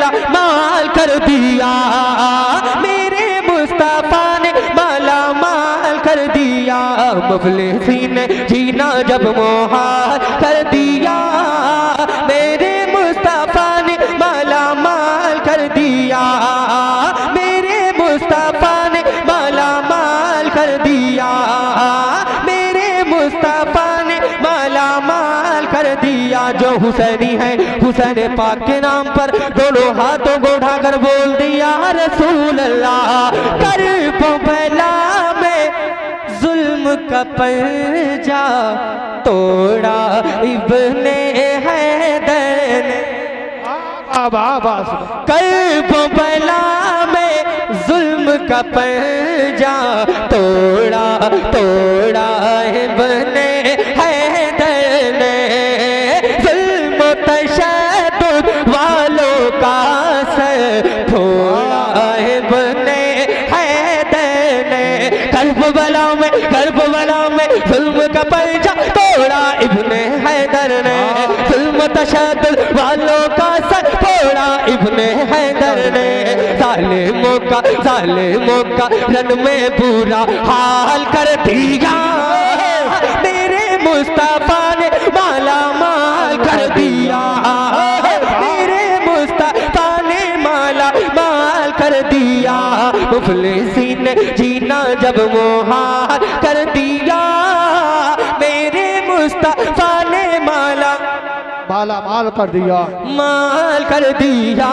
माला माल कर दिया, मेरे मुस्तफा ने माला माल कर दिया। मुफलिसीन ने जीना जब मुहाल कर दिया, मेरे मुस्तफा ने माला माल कर दिया, मेरे मुस्तफा ने माला माल कर दिया, मेरे मुस्तफा ने माला माल कर दिया। जो हुसैनी है हुसैन पाक के नाम पर दोनों हाथों को उठाकर बोल दिया रसूल अल्लाह। करबला में जुल्म का पंजा तोड़ा इब्ने हैदर ने, करबला में जुल्म का पंजा तोड़ा तोड़ा इब्ने हैदर ने, जुल्म तशद्दुद वालों का सर फोड़ा इब्ने हैदर ने। करबला में जुल्म का पंजा तोड़ा इब्ने हैदर ने, जुल्म तशद्दुद वालों का सर फोड़ा इब्ने हैदर ने। जालिमों का रन में बुरा हाल कर दिया, मेरे मुस्तफा ने माला माल कर दिया, मेरे मुस्तफा ने माला माल कर दिया। मुफलिसीन ने जीना जब मुहाल कर दिया, मेरे मुस्तफा ने माला माल कर दिया, माल कर दिया।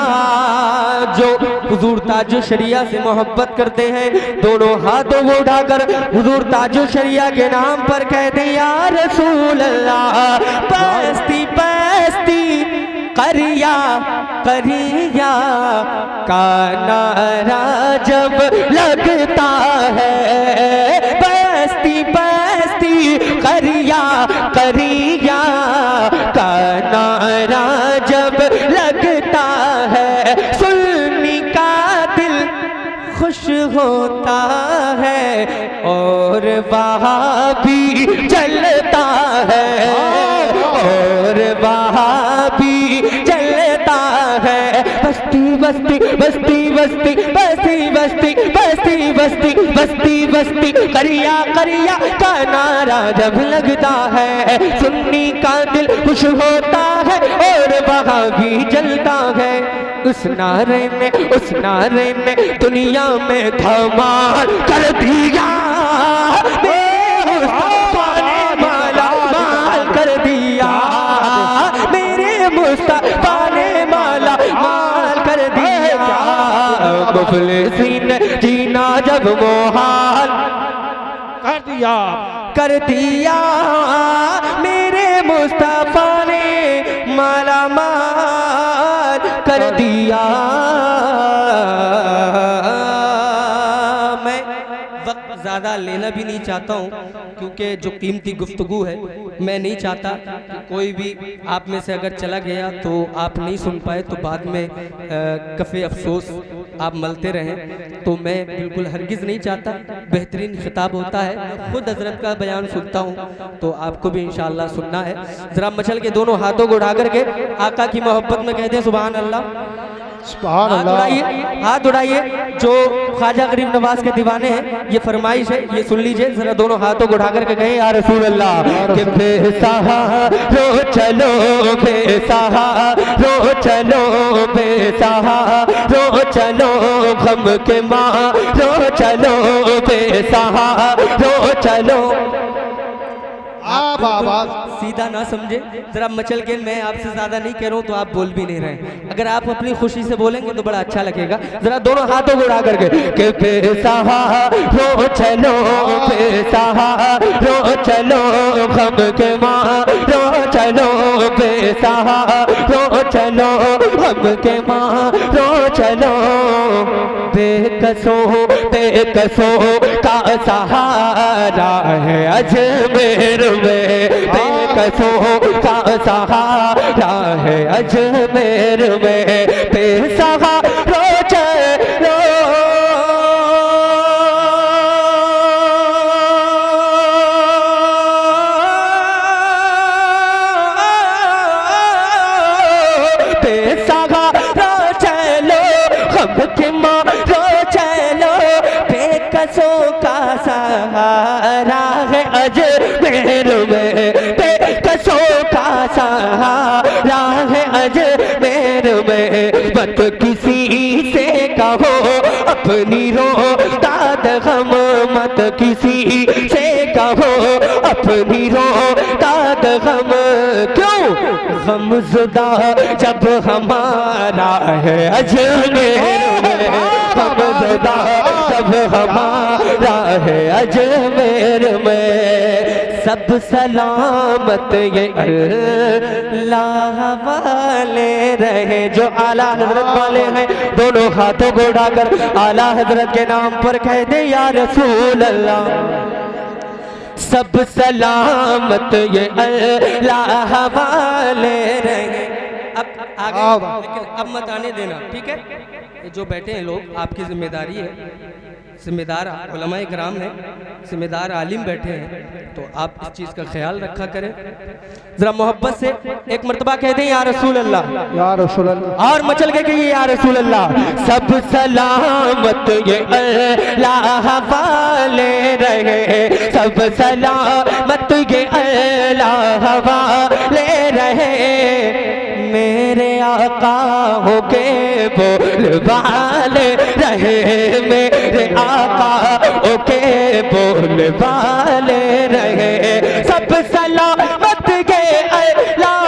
जो हुजूर ताजो शरिया से मोहब्बत करते हैं दोनों हाथों को उठाकर हुजूर ताजो शरिया के नाम पर कहते हैं या रसूल अल्लाह। बस्ती बस्ती करिया करिया का नारा जब लगता है, बस्ती बस्ती करिया करिया का नारा जब लगता है, सुन्नी का दिल खुश होता है और वहाँ भी जलता है, और वहाँ भी जलता है। बस्ती बस्ती बस्ती बस्ती बस्ती बस्ती बस्ती बस्ती बस्ती बस्ती करिया करिया का नारा जब लगता है, सुन्नी का दिल खुश होता है और वहाँ भी जलता है। उस नारे ने दुनिया में धमाल कर दिया, मेरे मुस्तफा ने माला माल कर दिया, मेरे मुस्तफा ने माला माल कर दिया। मुफलिसीन जीना जब मुहाल कर दिया, मेरे मुस्तफा ने माला माल कर दिया। मैं वक्त ज़्यादा लेना भी नहीं चाहता हूँ क्योंकि जो कीमती गुफ्तगू है मैं नहीं चाहता कि कोई भी आप में से अगर चला गया तो आप नहीं सुन पाए तो बाद में कफ़े अफसोस आप मलते रहें, तो मैं बिल्कुल हरगिज़ नहीं चाहता। बेहतरीन खिताब होता है, मैं खुद हज़रत का बयान सुनता हूँ तो आपको भी इंशाअल्लाह सुनना है। ज़रा मचल के दोनों हाथों को उठा करके आका की मोहब्बत में कहते हैं सुभान अल्लाह। हाथ उड़ाइए जो ख्वाजा गरीब नवाज के दीवाने हैं, ये फरमाइश है, ये सुन लीजिए। जरा दोनों हाथों को उठा करके कहें या रसूल अल्लाह। कि बेसहारो चलो बेसहारो चलो बेसहारो चलो गम के मारो चलो बेसहारो चलो। सीधा ना समझे, जरा मचल के, मैं आपसे ज्यादा नहीं कह रहा हूँ तो आप बोल भी नहीं रहे। अगर आप अपनी खुशी से बोलेंगे तो बड़ा अच्छा लगेगा। जरा दोनों हाथों को उड़ा करके कि बेसहारो चलो बेसहारो चलो गम के मारो चलो बेसहारो चलो गम के मारो चलो। बेकसों का सहारा है अजमेर में, बेकसों का सहारा है अजमेर में, बेसहारो चलो बेसहारो चलो गम के मारो चलो बेकसों का सहारा है अजमेर में, बेकसों का सहारा है अजमेर में। मत किसी से कहो अपनी रो दाद गम, मत किसी से कहो अपनी रो दाद गम। क्यों गमज़दा जब हमारा है अजमेर में, गमज़दा जब हमारा है अजमेर में। सब सलामत ये अल्लाह वाले रहे, जो आला हजरत वाले हैं दोनों हाथों को उठाकर आला हजरत के नाम पर कह दे या रसूल अल्लाह। सब सलामत ये अल्लाह वाले रहे। अब आगे लेकिन अब मत आने देना, ठीक है? ये जो बैठे हैं लोग आपकी जिम्मेदारी है, जिम्मेदार उलमाए किराम हैं, जिम्मेदार आलिम बैठे हैं, तो आप इस चीज़ का ख्याल रखा करें। जरा मोहब्बत से एक मर्तबा कह दें या रसूल अल्लाह, या रसूल अल्लाह, और मचल के कहिए या रसूल अल्लाह। सब सलामत ये अल्लाह वाले रहे, सब सलामत ये अल्लाह वाले रहे। मेरे आका हो के बोल वाले रहे, मेरे आका हो के बोल वाले रहे। सब सलामत के अल्लाह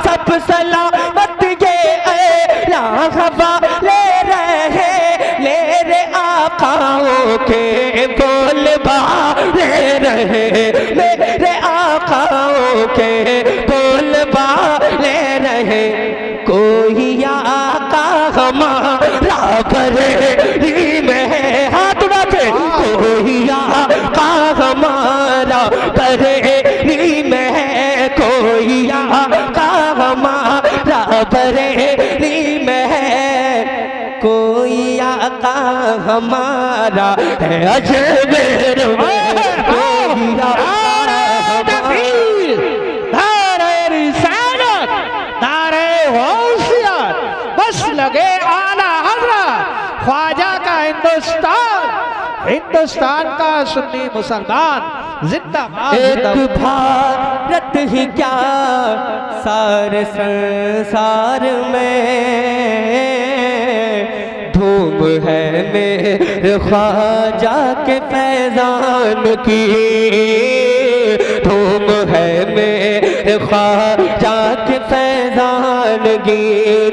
सब सलामत के अल्लाह वाले रहे, मेरे आकाओं के बोल वाले रहे, मेरे आकाओं के बोल वाले रहे। कोई आका हमारा बरेली में है, हाथ उठाके, कोई आका हमारा बरेली में है, कोई आका हमारा बरेली में है, कोई आका हमारा है अजमेर में, कोई आका लगे आला हजरत ख्वाजा का हिंदुस्तान, हिंदुस्तान का सुन्नी मुसलमान जिंदाबाद। एक भारत ही क्या सारे संसार में धूम है मेरे ख्वाजा के फैजान की, धूम है मेरे ख्वाजा के फैजान की।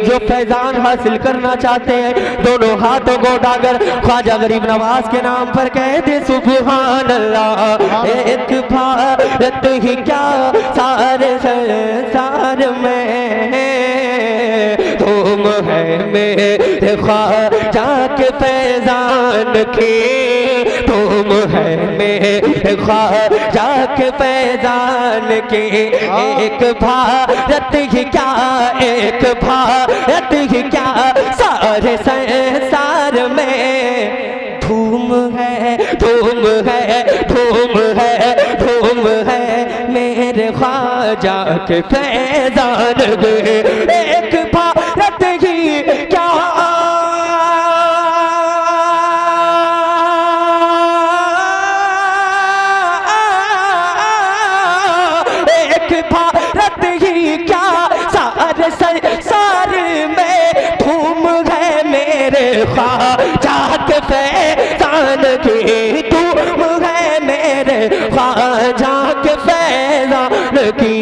जो फैजान हासिल करना चाहते हैं दोनों हाथों को उठाकर ख्वाजा गरीब नवाज के नाम पर कह दे सुभान अल्लाह। एक भारत ही क्या सारे संसार में धूम है मेरे ख्वाजा के फैजान की, धूम है मेरे ख्वाजा के फैजान की। एक भारत ही क्या, एक भारत ही क्या सारे संसार में धूम है, धूम है, धूम है, धूम है मेरे ख्वाजा के फैजान में। एक भारत ही क्या भारत ही क्या सारे संसार में धूम है मेरे ख्वाजा के फैजान की, धूम है मेरे ख्वाजा के फैजान की।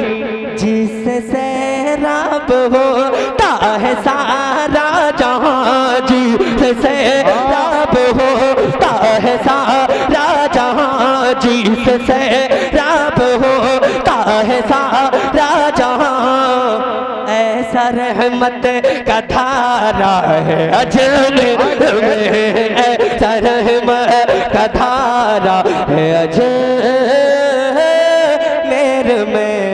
जिससे सैराब होता है सारा जहां, जिससे सैराब होता है सारा जहां, जिससे सैराब होता है सारा जहां। ऐसा रहमत का धारा है अजमेर में, ऐसा रहमत का धारा है अजमेर में,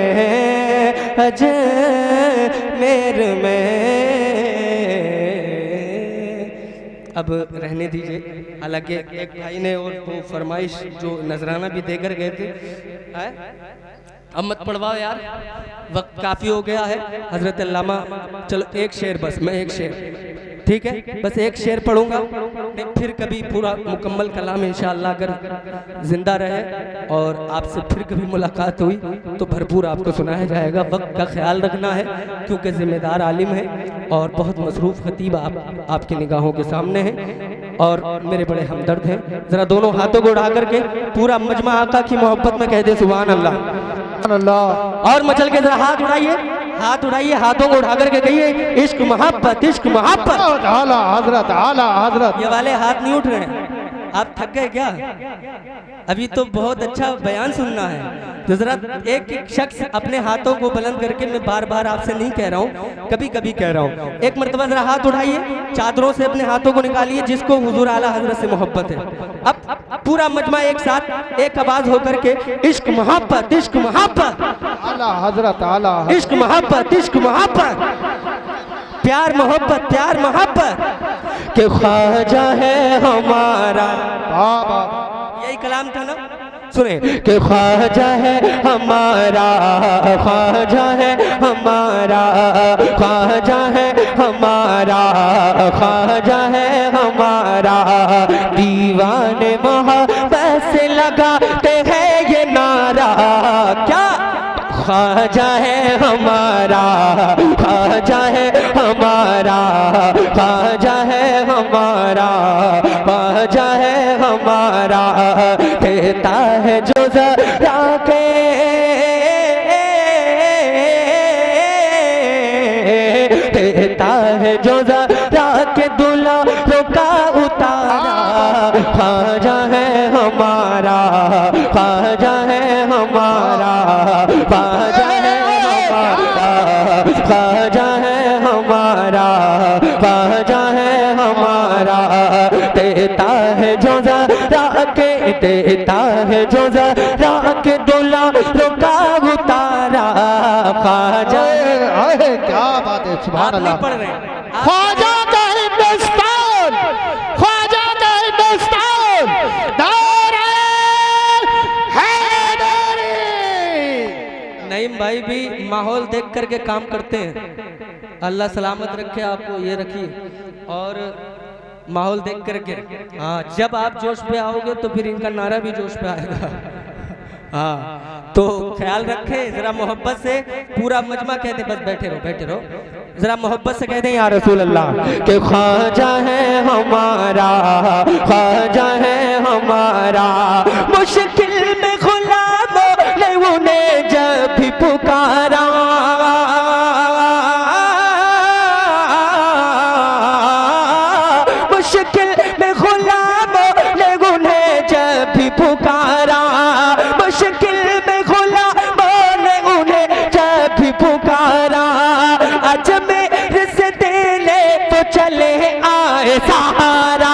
अजमेर में। अब अब रहने दीजिए। हालांकि एक भाई ने और वो फरमाइश जो नजराना भी देकर गए थे, अब मत पढ़वाओ यार, वक्त काफ़ी हो गया है। हजरत अल्लामा, चलो एक शेर बस, मैं एक शेर, ठीक है, बस एक शेर पढ़ूंगा, फिर कभी पूरा मुकम्मल कलाम इंशाअल्लाह अगर जिंदा रहे और आपसे फिर कभी मुलाकात हुई तो भरपूर आपको सुनाया जाएगा। वक्त का ख्याल रखना है क्योंकि जिम्मेदार आलिम है और बहुत मसरूफ़ खतीब आपकी निगाहों के सामने है और मेरे बड़े हमदर्द हैं। ज़रा दोनों हाथों को उठा करके पूरा मजमा आका की मोहब्बत में कह दे सुभान अल्लाह। और मचल के जरा हाथ उठाइए, हाथ उठाइए, हाथों को उठा करके कहिए इश्क मोहब्बत, इश्क मोहब्बत। आला हजरत, आला हजरत। ये वाले हाथ नहीं उठ रहे हैं, आप थक गए क्या? अभी तो बहुत अच्छा बयान सुनना है। तो जरा एक एक शख्स अपने हाथों को बुलंद करके, मैं बार बार आपसे नहीं कह रहा हूँ, कभी कभी कह रहा हूँ, एक मरतबा जरा हाथ उठाइए, चादरों से अपने हाथों को निकालिए जिसको हुजूर आला हजरत से मोहब्बत है। अब पूरा मजमा एक साथ एक आवाज होकर के इश्क मोहब्बत, इश्क मोहब्बत, आला हजरत, आला इश्क मोहब्बत, इश्क मोहब्बत, प्यार मोहब्बत, प्यार मोहब्बत के ख्वाजा है हमारा। बाबा यही कलाम था ना, सुने कि ख्वाजा है हमारा, ख्वाजा है हमारा, ख्वाजा है हमारा, ख्वाजा है हमारा, दीवाने मोहब्बत से लगाते हैं ये नारा। क्या ख्वाजा है हमारा, ख्वाजा है हमारा, ख्वाजा है हमारा, ख्वाजा है हमारा, देता है जो ज़रा के, देता है जो ज़रा के दुलारों का उतारा। ख्वाजा है हमारा, ख्वाजा है हमारा, ख्वाजा है हमारा, ख्वाजा है हमारा, ख्वाजा है हमारा, देता है जो ज़रा के, देता है जो ज़रा के दुलारों का उतारा। ख्वाजा, क्या बात है, सुभान अल्लाह। पढ़ रहे हैं ख्वाजा का हिंदुस्तान, ख्वाजा का हिंदुस्तान, नारे हैदरी। नईम भाई भी माहौल देख करके काम करते हैं, अल्लाह सलामत रखे आपको, ये रखिए, और माहौल देख करके, हाँ जब आप जोश पे आओगे तो फिर इनका नारा भी जोश पे आएगा। हाँ तो ख्याल रखें जरा मोहब्बत से, पूरा मजमा कहते बस बैठे रहो, बैठे रहो, जरा मोहब्बत से कहते हैं या रसूल अल्लाह के ख्वाजा है हमारा, ख्वाजा है हमारा, मुश्किल में गुलामों ने उन्हें जब भी पुकारा, मुश्किल में गुलामों ने उन्हें जब भी पुकारा, मुश्किल में गुलामों ने उन्हें जब भी पुकारा, अजमेर से देने तो चले आए सहारा,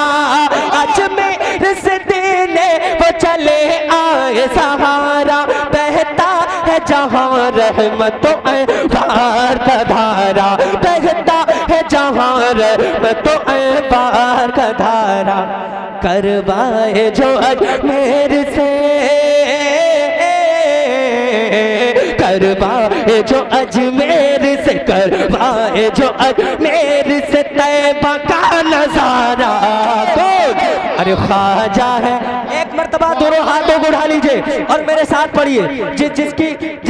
अजमेर से देने वो चले आए सहारा, बहता है जहाँ रहमतों पार का धारा, बहता है जहाँ रहमतों पार का धारा, करवाए जो अजमेर से, करवाए जो अजमेर से, करवाए जो अजमेर से तैबा का नजारा। तो अरे ख्वाजा है, एक मर्तबा दोनों हाथों को उठा लीजिए और मेरे साथ पढ़िए,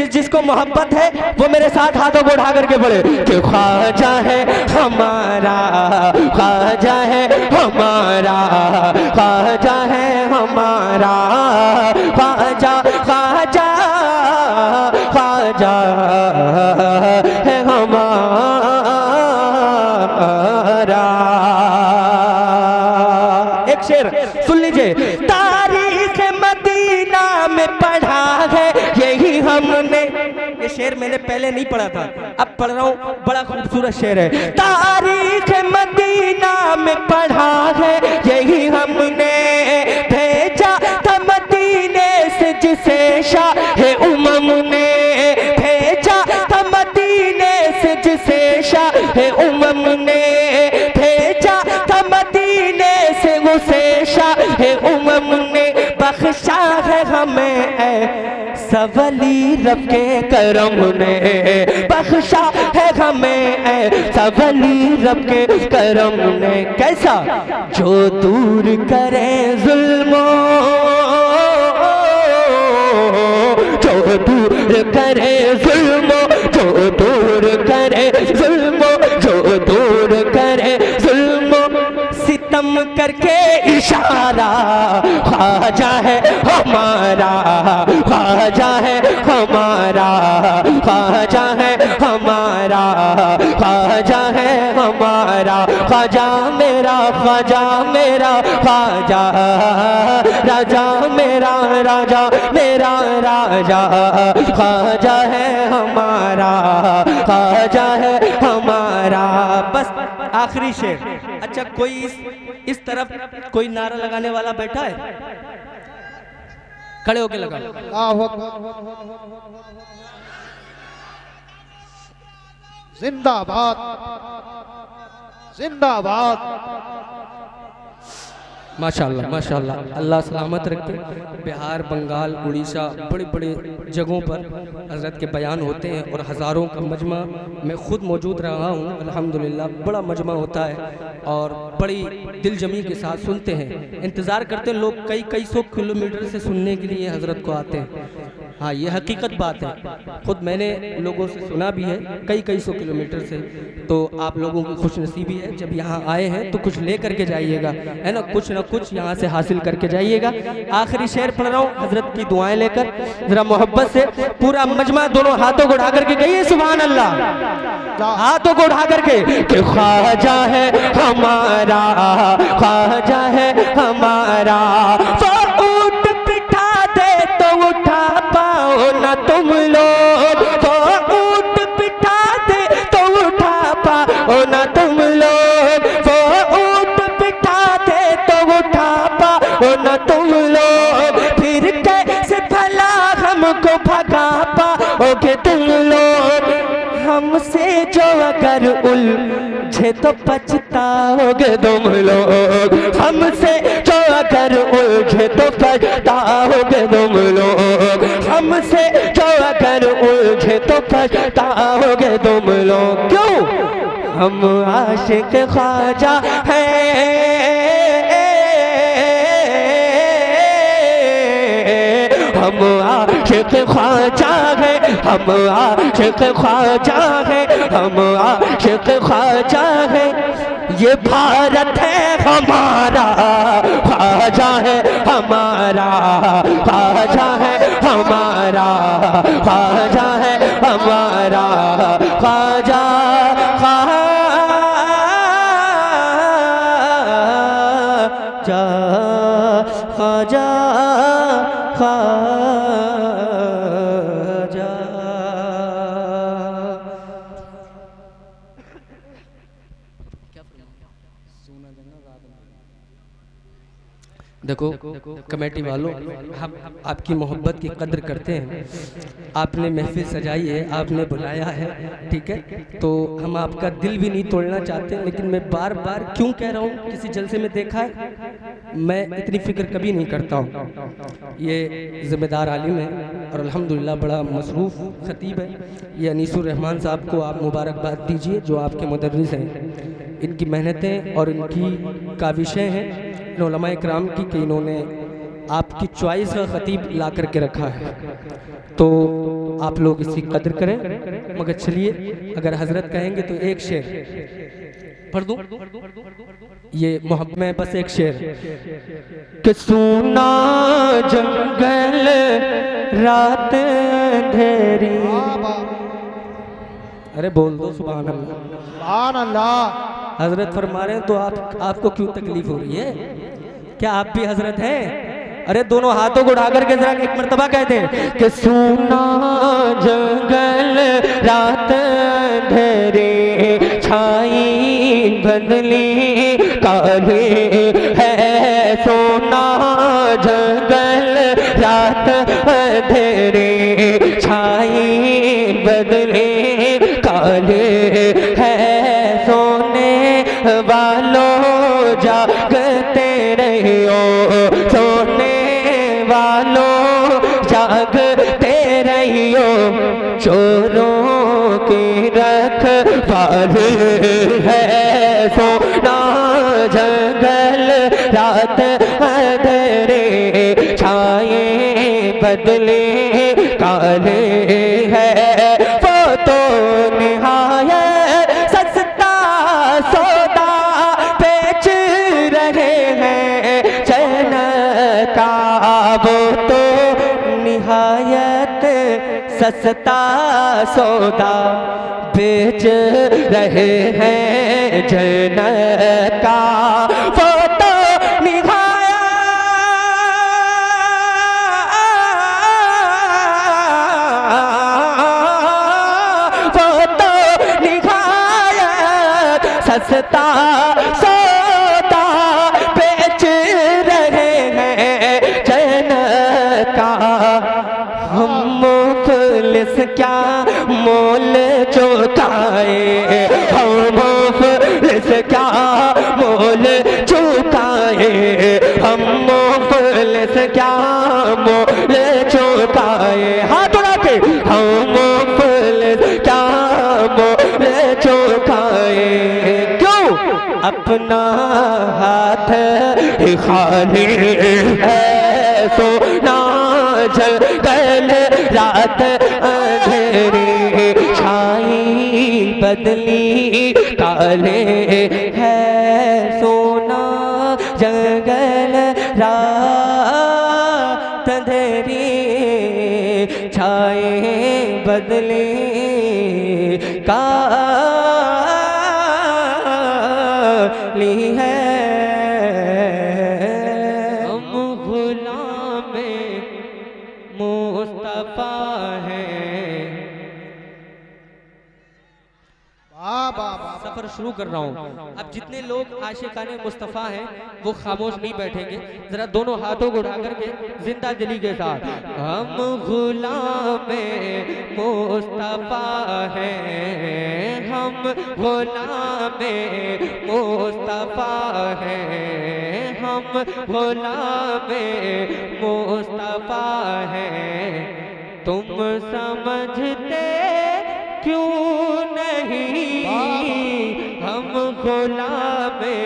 जिसको मोहब्बत है वो मेरे साथ हाथों को उठा करके पढ़े कि ख्वाजा है हमारा, ख्वाजा है हमारा, ख्वाजा है हमारा, ख्वाजा, ख्वाजा, ख्वाजा है हमारा। एक शेर सुन लीजिए, तारीख मदीना में पढ़ा है यही हमने, ये शेर मैंने पहले नहीं पढ़ा था, अब पढ़ रहा हूँ, बड़ा खूबसूरत शेर है। तारीख मदीना में पढ़ा है यही हमने, भेजा था मदीने से जिसे शाह उमम ने, भेजा था मदीने से जिसे शाह उमम ने, भेजा था मदीने सब वली रब के करम ने बख्शा है हमें, सब वली रब के करम ने। कैसा? जो दूर करे जुल्मों, जो दूर करे जुल्मों, जो दूर करे जुल्मों, जो दूर करे जुल्मों, सितम करके इशारा ख्वाजा है हमारा, ख्वाजा है हमारा, ख्वाजा है हमारा, ख्वाजा है हमारा, ख्वाजा मेरा, ख्वाजा मेरा, ख्वाजा राजा मेरा, राजा मेरा राजा, ख्वाजा है हमारा, ख्वाजा है हमारा। बस आखिरी शेर। अच्छा, कोई इस तरफ कोई नारा लगाने वाला बैठा है? खड़े होके लगा। जिंदाबाद, जिंदाबाद। माशाल्लाह माशाल्लाह, अल्लाह सलामत रखे। बिहार, बंगाल, उड़ीसा, बड़े बड़े जगहों पर हज़रत के बयान होते हैं और हज़ारों का मजमा, मैं ख़ुद मौजूद रहा हूँ अल्हम्दुलिल्लाह। बड़ा मजमा होता है और बड़ी दिलजमी के साथ सुनते हैं, इंतज़ार करते हैं लोग, कई सौ किलोमीटर से सुनने के लिए हज़रत को आते हैं। हाँ, ये हकीकत बात है, ख़ुद मैंने लोगों से सुना भी है कई सौ किलोमीटर से। तो आप लोगों की खुशनसीबी है, जब यहाँ आए हैं तो कुछ ले करके जाइएगा, है ना, कुछ ना कुछ यहाँ से हासिल करके जाइएगा। आखिरी शेर पढ़ रहा हूँ हजरत की दुआएं लेकर, जरा मोहब्बत से पूरा मजमा दोनों हाथों को उठा करके कहिए सुभान अल्लाह, हाथों को उठा करके कि ख्वाजा है हमारा, ख्वाजा है हमारा। वो ऊंट बिठा दे तो उठा पाओ ना तुम लोग, वो ऊंट बिठा दे तो उठा पाओ ना तुम लोग, वो ऊंट बिठा दे तो उठा पाओ ना तुम लोग, फिर कैसे भला हमको भगा पाओगे तुम लोग। हमसे जो अगर उलझे तो पछताओगे तुम लोग, हमसे जो अगर उलझे तो पछताओगे तुम लोग, हमसे जो अगर उलझे तो पछताओगे तुम लोग। क्यों? हम आशिक ख्वाजा हैं, हम आशिक ख्वाजा है, हम आशिक ख्वाजा है, हम आशिक ख्वाजा है। ये भारत है हमारा, ख्वाजा है हमारा, ख्वाजा है हमारा, ख्वाजा है हमारा, ख्वाजा ख्वाजा ख्वाजा ख्वाजा। देखो कमेटी वालों, हम आपकी मोहब्बत की कदर करते हैं, आपने महफिल सजाई है, आपने बुलाया है, ठीक है, तो हम आपका दिल भी नहीं तोड़ना चाहते, लेकिन मैं बार बार क्यों कह रहा हूँ, किसी जलसे में देखा है, मैं इतनी फ़िक्र कभी नहीं करता हूँ। ये ज़िम्मेदार आलिम है और अल्हम्दुलिल्लाह बड़ा मसरूफ़ ख़तीब है। ये अनीसुर रहमान साहब को आप मुबारकबाद दीजिए जो आपके मुदर्रिस हैं। इनकी मेहनतें और इनकी काविशें हैं उलमाए किराम की कि इन्होंने आपकी चॉइस का ख़तीब ला करके रखा है, तो आप लोग इसकी कदर करें। मगर चलिए, अगर हजरत कहेंगे तो एक शेर पढ़ दूं, ये मोहब्बत में बस एक शेर कि सुना जंगल रात अंधेरी। अरे बोल दो सुभान अल्लाह, सुभान अल्लाह। हजरत फरमा रहे हैं तो आपको क्यों तकलीफ हो रही है? क्या आप भी हजरत हैं? अरे दोनों हाथों को उठा करके जरा एक मर्तबा कहते हैं कि सुना जंगल रात अंधेरी, छाई बदली काली है, सोना जंगल रात अंधेरी, छाई बदली काली है, सोने वालों जागते रहियो, सोने वालों जागते रहियो चोरों की रखवाली है, सोना जंगल रात अंधेरे छाए बदले काले है, वो तो निहायत सस्ता सौदा बेच रहे हैं चैन का, वो तो निहायत सस्ता सौदा बेच रहे हैं जन्नत का, वो तो सस्ता सौदा बेच रहे हैं जन्नत का। हम मुफलिस क्या मोल चुकाए, हम मुफलिस क्या मोल चुकाए, हम मुफलिस क्या मोल चुकाए, हाथ उड़ा के हम मुफलिस क्या मोल चुकाए, अपना हाथ खाली है, सोना जंगल रात अंधेरे छाई बदली काले है, सोना जंगल रात अंधेरे छाए बदली ली है। हम गुलामे मुस्तफा हैं। सफर शुरू कर रहा हूँ। अब जितने लोग आशिकाने मुस्तफा हैं वो खामोश नहीं बैठेंगे, जरा दोनों हाथों को उठा करके जिंदा दिली के साथ, हम गुलामे मुस्तफा हैं, हम गुलामे मुस्तफा हैं, हम गुलामे मुस्तफा हैं, तुम समझते क्यों नहीं, हम गुलामे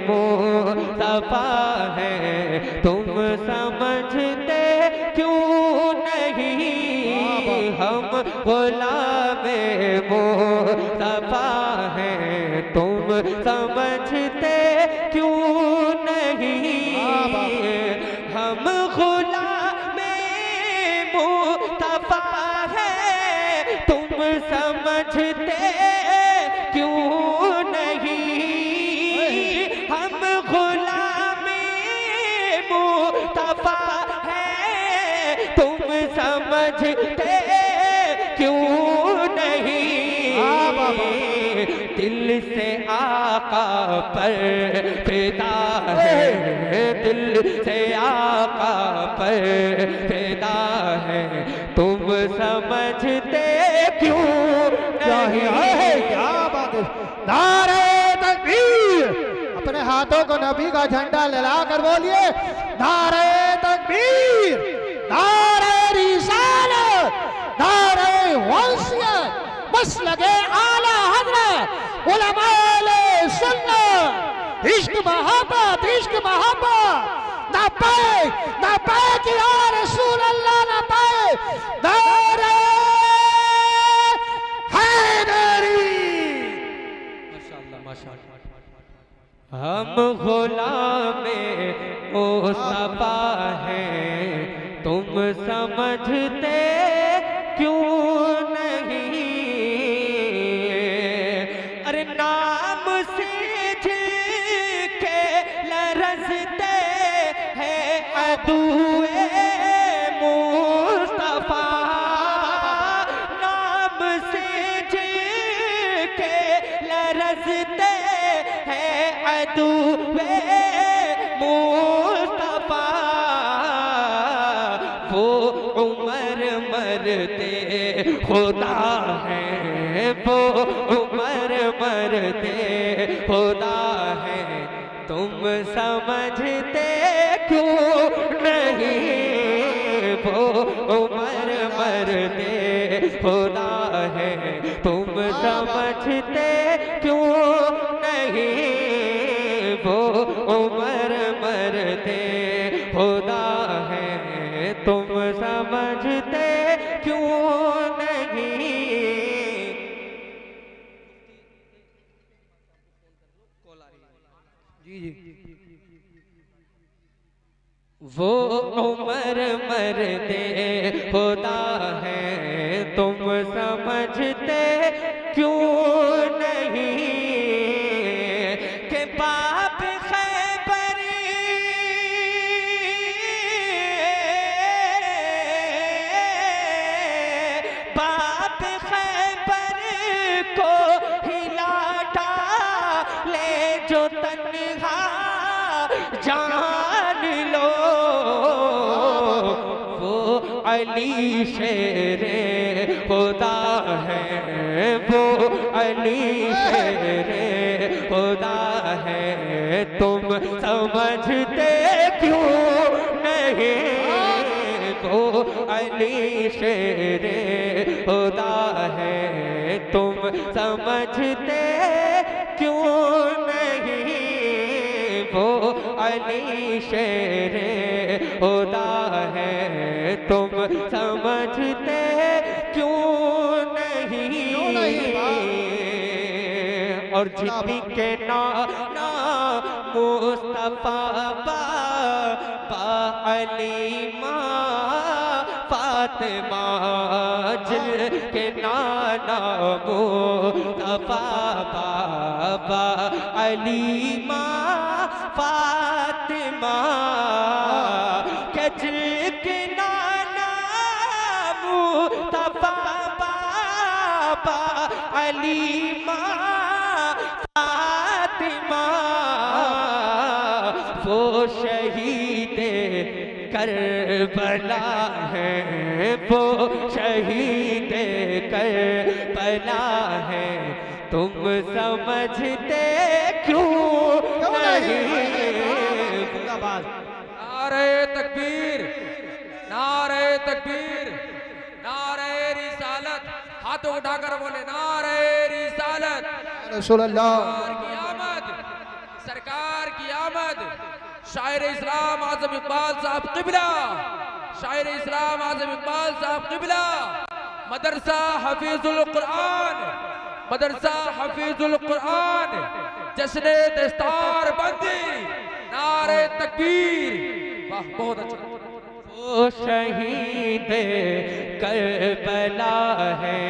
मुस्तफा हैं, तुम समझते क्यों नहीं, हम गुलामे मुस्तफा हैं, तुम समझते क्यों नहीं, हम गुलामे मुस्तफा हैं, तुम समझते क्यों नहीं, हम गुलामे मुस्तफा हैं, तुम समझते क्यों नहीं, दिल से आका पर फिदा है, दिल से आका पर फिदा है, तुम समझते क्यों नहीं। क्या बात है, नारे तकबीर, अपने हाथों को नबी का झंडा लहरा कर बोलिए, नारे तकबीर, नारे रिसालत, नारे वसीयत, बस लगे आला हज़रत उलमाए सुन्नत, इश्क मोहब्बत, इश्क मोहब्बत, ना पाए कि या रसूल अल्लाह, ना पाए नारे हम गुलामे मुस्तफा हैं, तुम समझते क्यों नहीं, अरे नाम से जिसके लरज़ते हैं अदुए मुस्तफा, नाम से जिसके लरज़ते अदुए मुस्तफा, वो उमर मरते खुदा है, वो उमर मरते खुदा है, तुम समझते क्यों नहीं, वो उमर मरते खुदा है तुम समझते क्यों नहीं, वो उमर मरते खुदा है तुम समझते क्यों नहीं। जी जी वो उमर मरते खुदा है तुम समझते क्यों नहीं, के बाप खैबर बाप खैबर को हिला डाले जो तन्हा जान लो, वो अली शेरे खुदा है, वो अली शेरे खुदा है तुम समझते क्यों नहीं, वो अली शेरे खुदा है तुम समझते क्यों नहीं, वो अली शेरे खुदा है तुम समझते क्यों नहीं। और जितनी के नाना मुस्तफा बा अली माँ फातिमा, जिनके नाना मुस्तफा बा अली माँ फातिमा, के जिनके नाना मुस्तफा बा अली माँ फातिमा, वो शहीदे करबला है, वो शहीदे करबला है तुम समझते क्यों नहीं। नारे तकबीर, नारे तकबीर, नारे रिसालत, हाथों उठाकर बोले नारे रिसालत। रसूलुल्लाह सरकार की आमद, सरकार की आमद। शायर इस्लाम आज़म इकबाल साहब क़िबला, शायर इस्लाम आज़म इकबाल साहब क़िबला, मदरसा हफीजुल कुरान, मदरसा हफीजुल कुरान, जश्न दस्तार बंदी, नारे तकबीर। वाह बहुत अच्छा। वो शहीद करबला है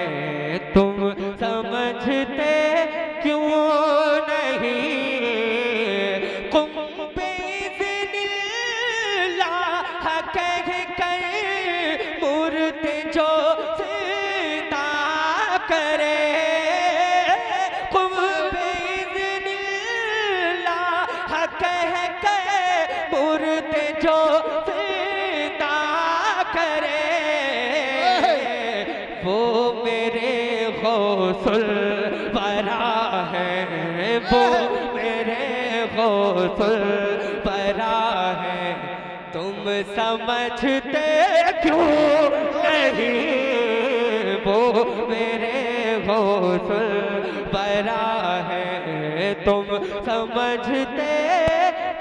तुम समझते क्यों नहीं, कह कर मूर्ति जो सीता करे, कह कर मूर्ति जो सीता करे, वो मेरे गौसुल बरा है, वो मेरे गौसुल बरा है तुम समझते क्यों नहीं, वो मेरे गौसुल बरा है तुम समझते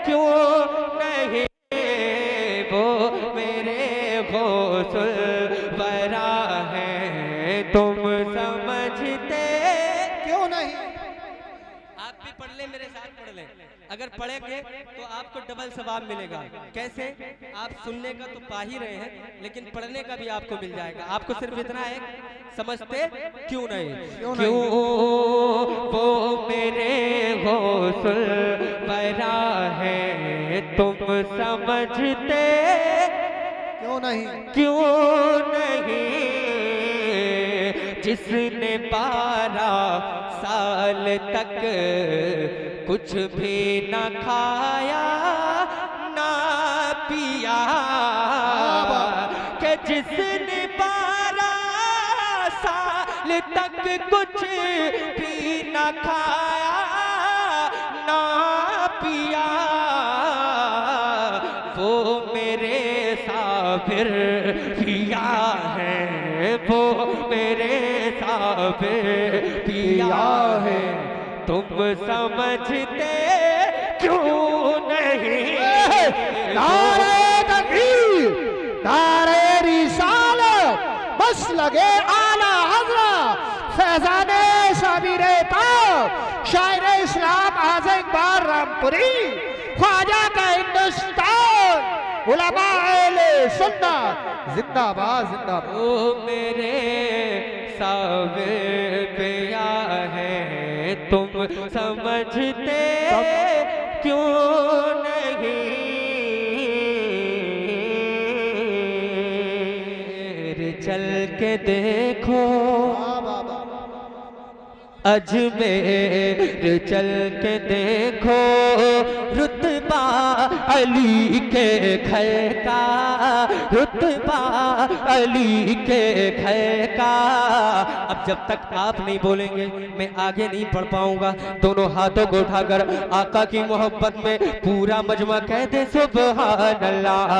क्यों नहीं, वो मेरे गौसुल बरा है तुम समझते क्यों नहीं। आप भी पढ़ ले, मेरे साथ पढ़ ले। अगर पढ़ेंगे तो आपको डबल सवाब मिलेगा। कैसे? आप सुनने का तो पा ही रहे हैं, लेकिन पढ़ने का भी आपको मिल जाएगा। आपको सिर्फ इतना है, समझते क्यों नहीं, क्यों वो मेरे गौसुल बरा है तुम समझते क्यों नहीं, क्यों नहीं, जिसने 12 साल तक कुछ भी न खाया ना पिया, कि जिसने 12 साल तक कुछ भी न खाया ना पिया, वो मेरे साबिर पिया है, वो मेरे सावे पिया है, तुम समझते क्यों नहीं? नारे तकबीर, नारे रिसालत, बस लगे आला हज़रत फैज़ाने शबीरे पाक शायर इस्लाम आज़म इकबाल रामपुरी, ख्वाजा का हिंदुस्तान, उलमा अहले सुन्नत जिंदाबाद जिंदाबाद। ओ मेरे सावे पिया है, तुम समझते क्यों नहीं? रे चल के देखो अजमेर, चल के देखो रुतबा अली के घर का, रुतबा अली के घर का। अब जब तक आप नहीं बोलेंगे मैं आगे नहीं बढ़ पाऊंगा। दोनों हाथों को उठाकर आका की मोहब्बत में पूरा मजमा कह दे सुभान अल्लाह।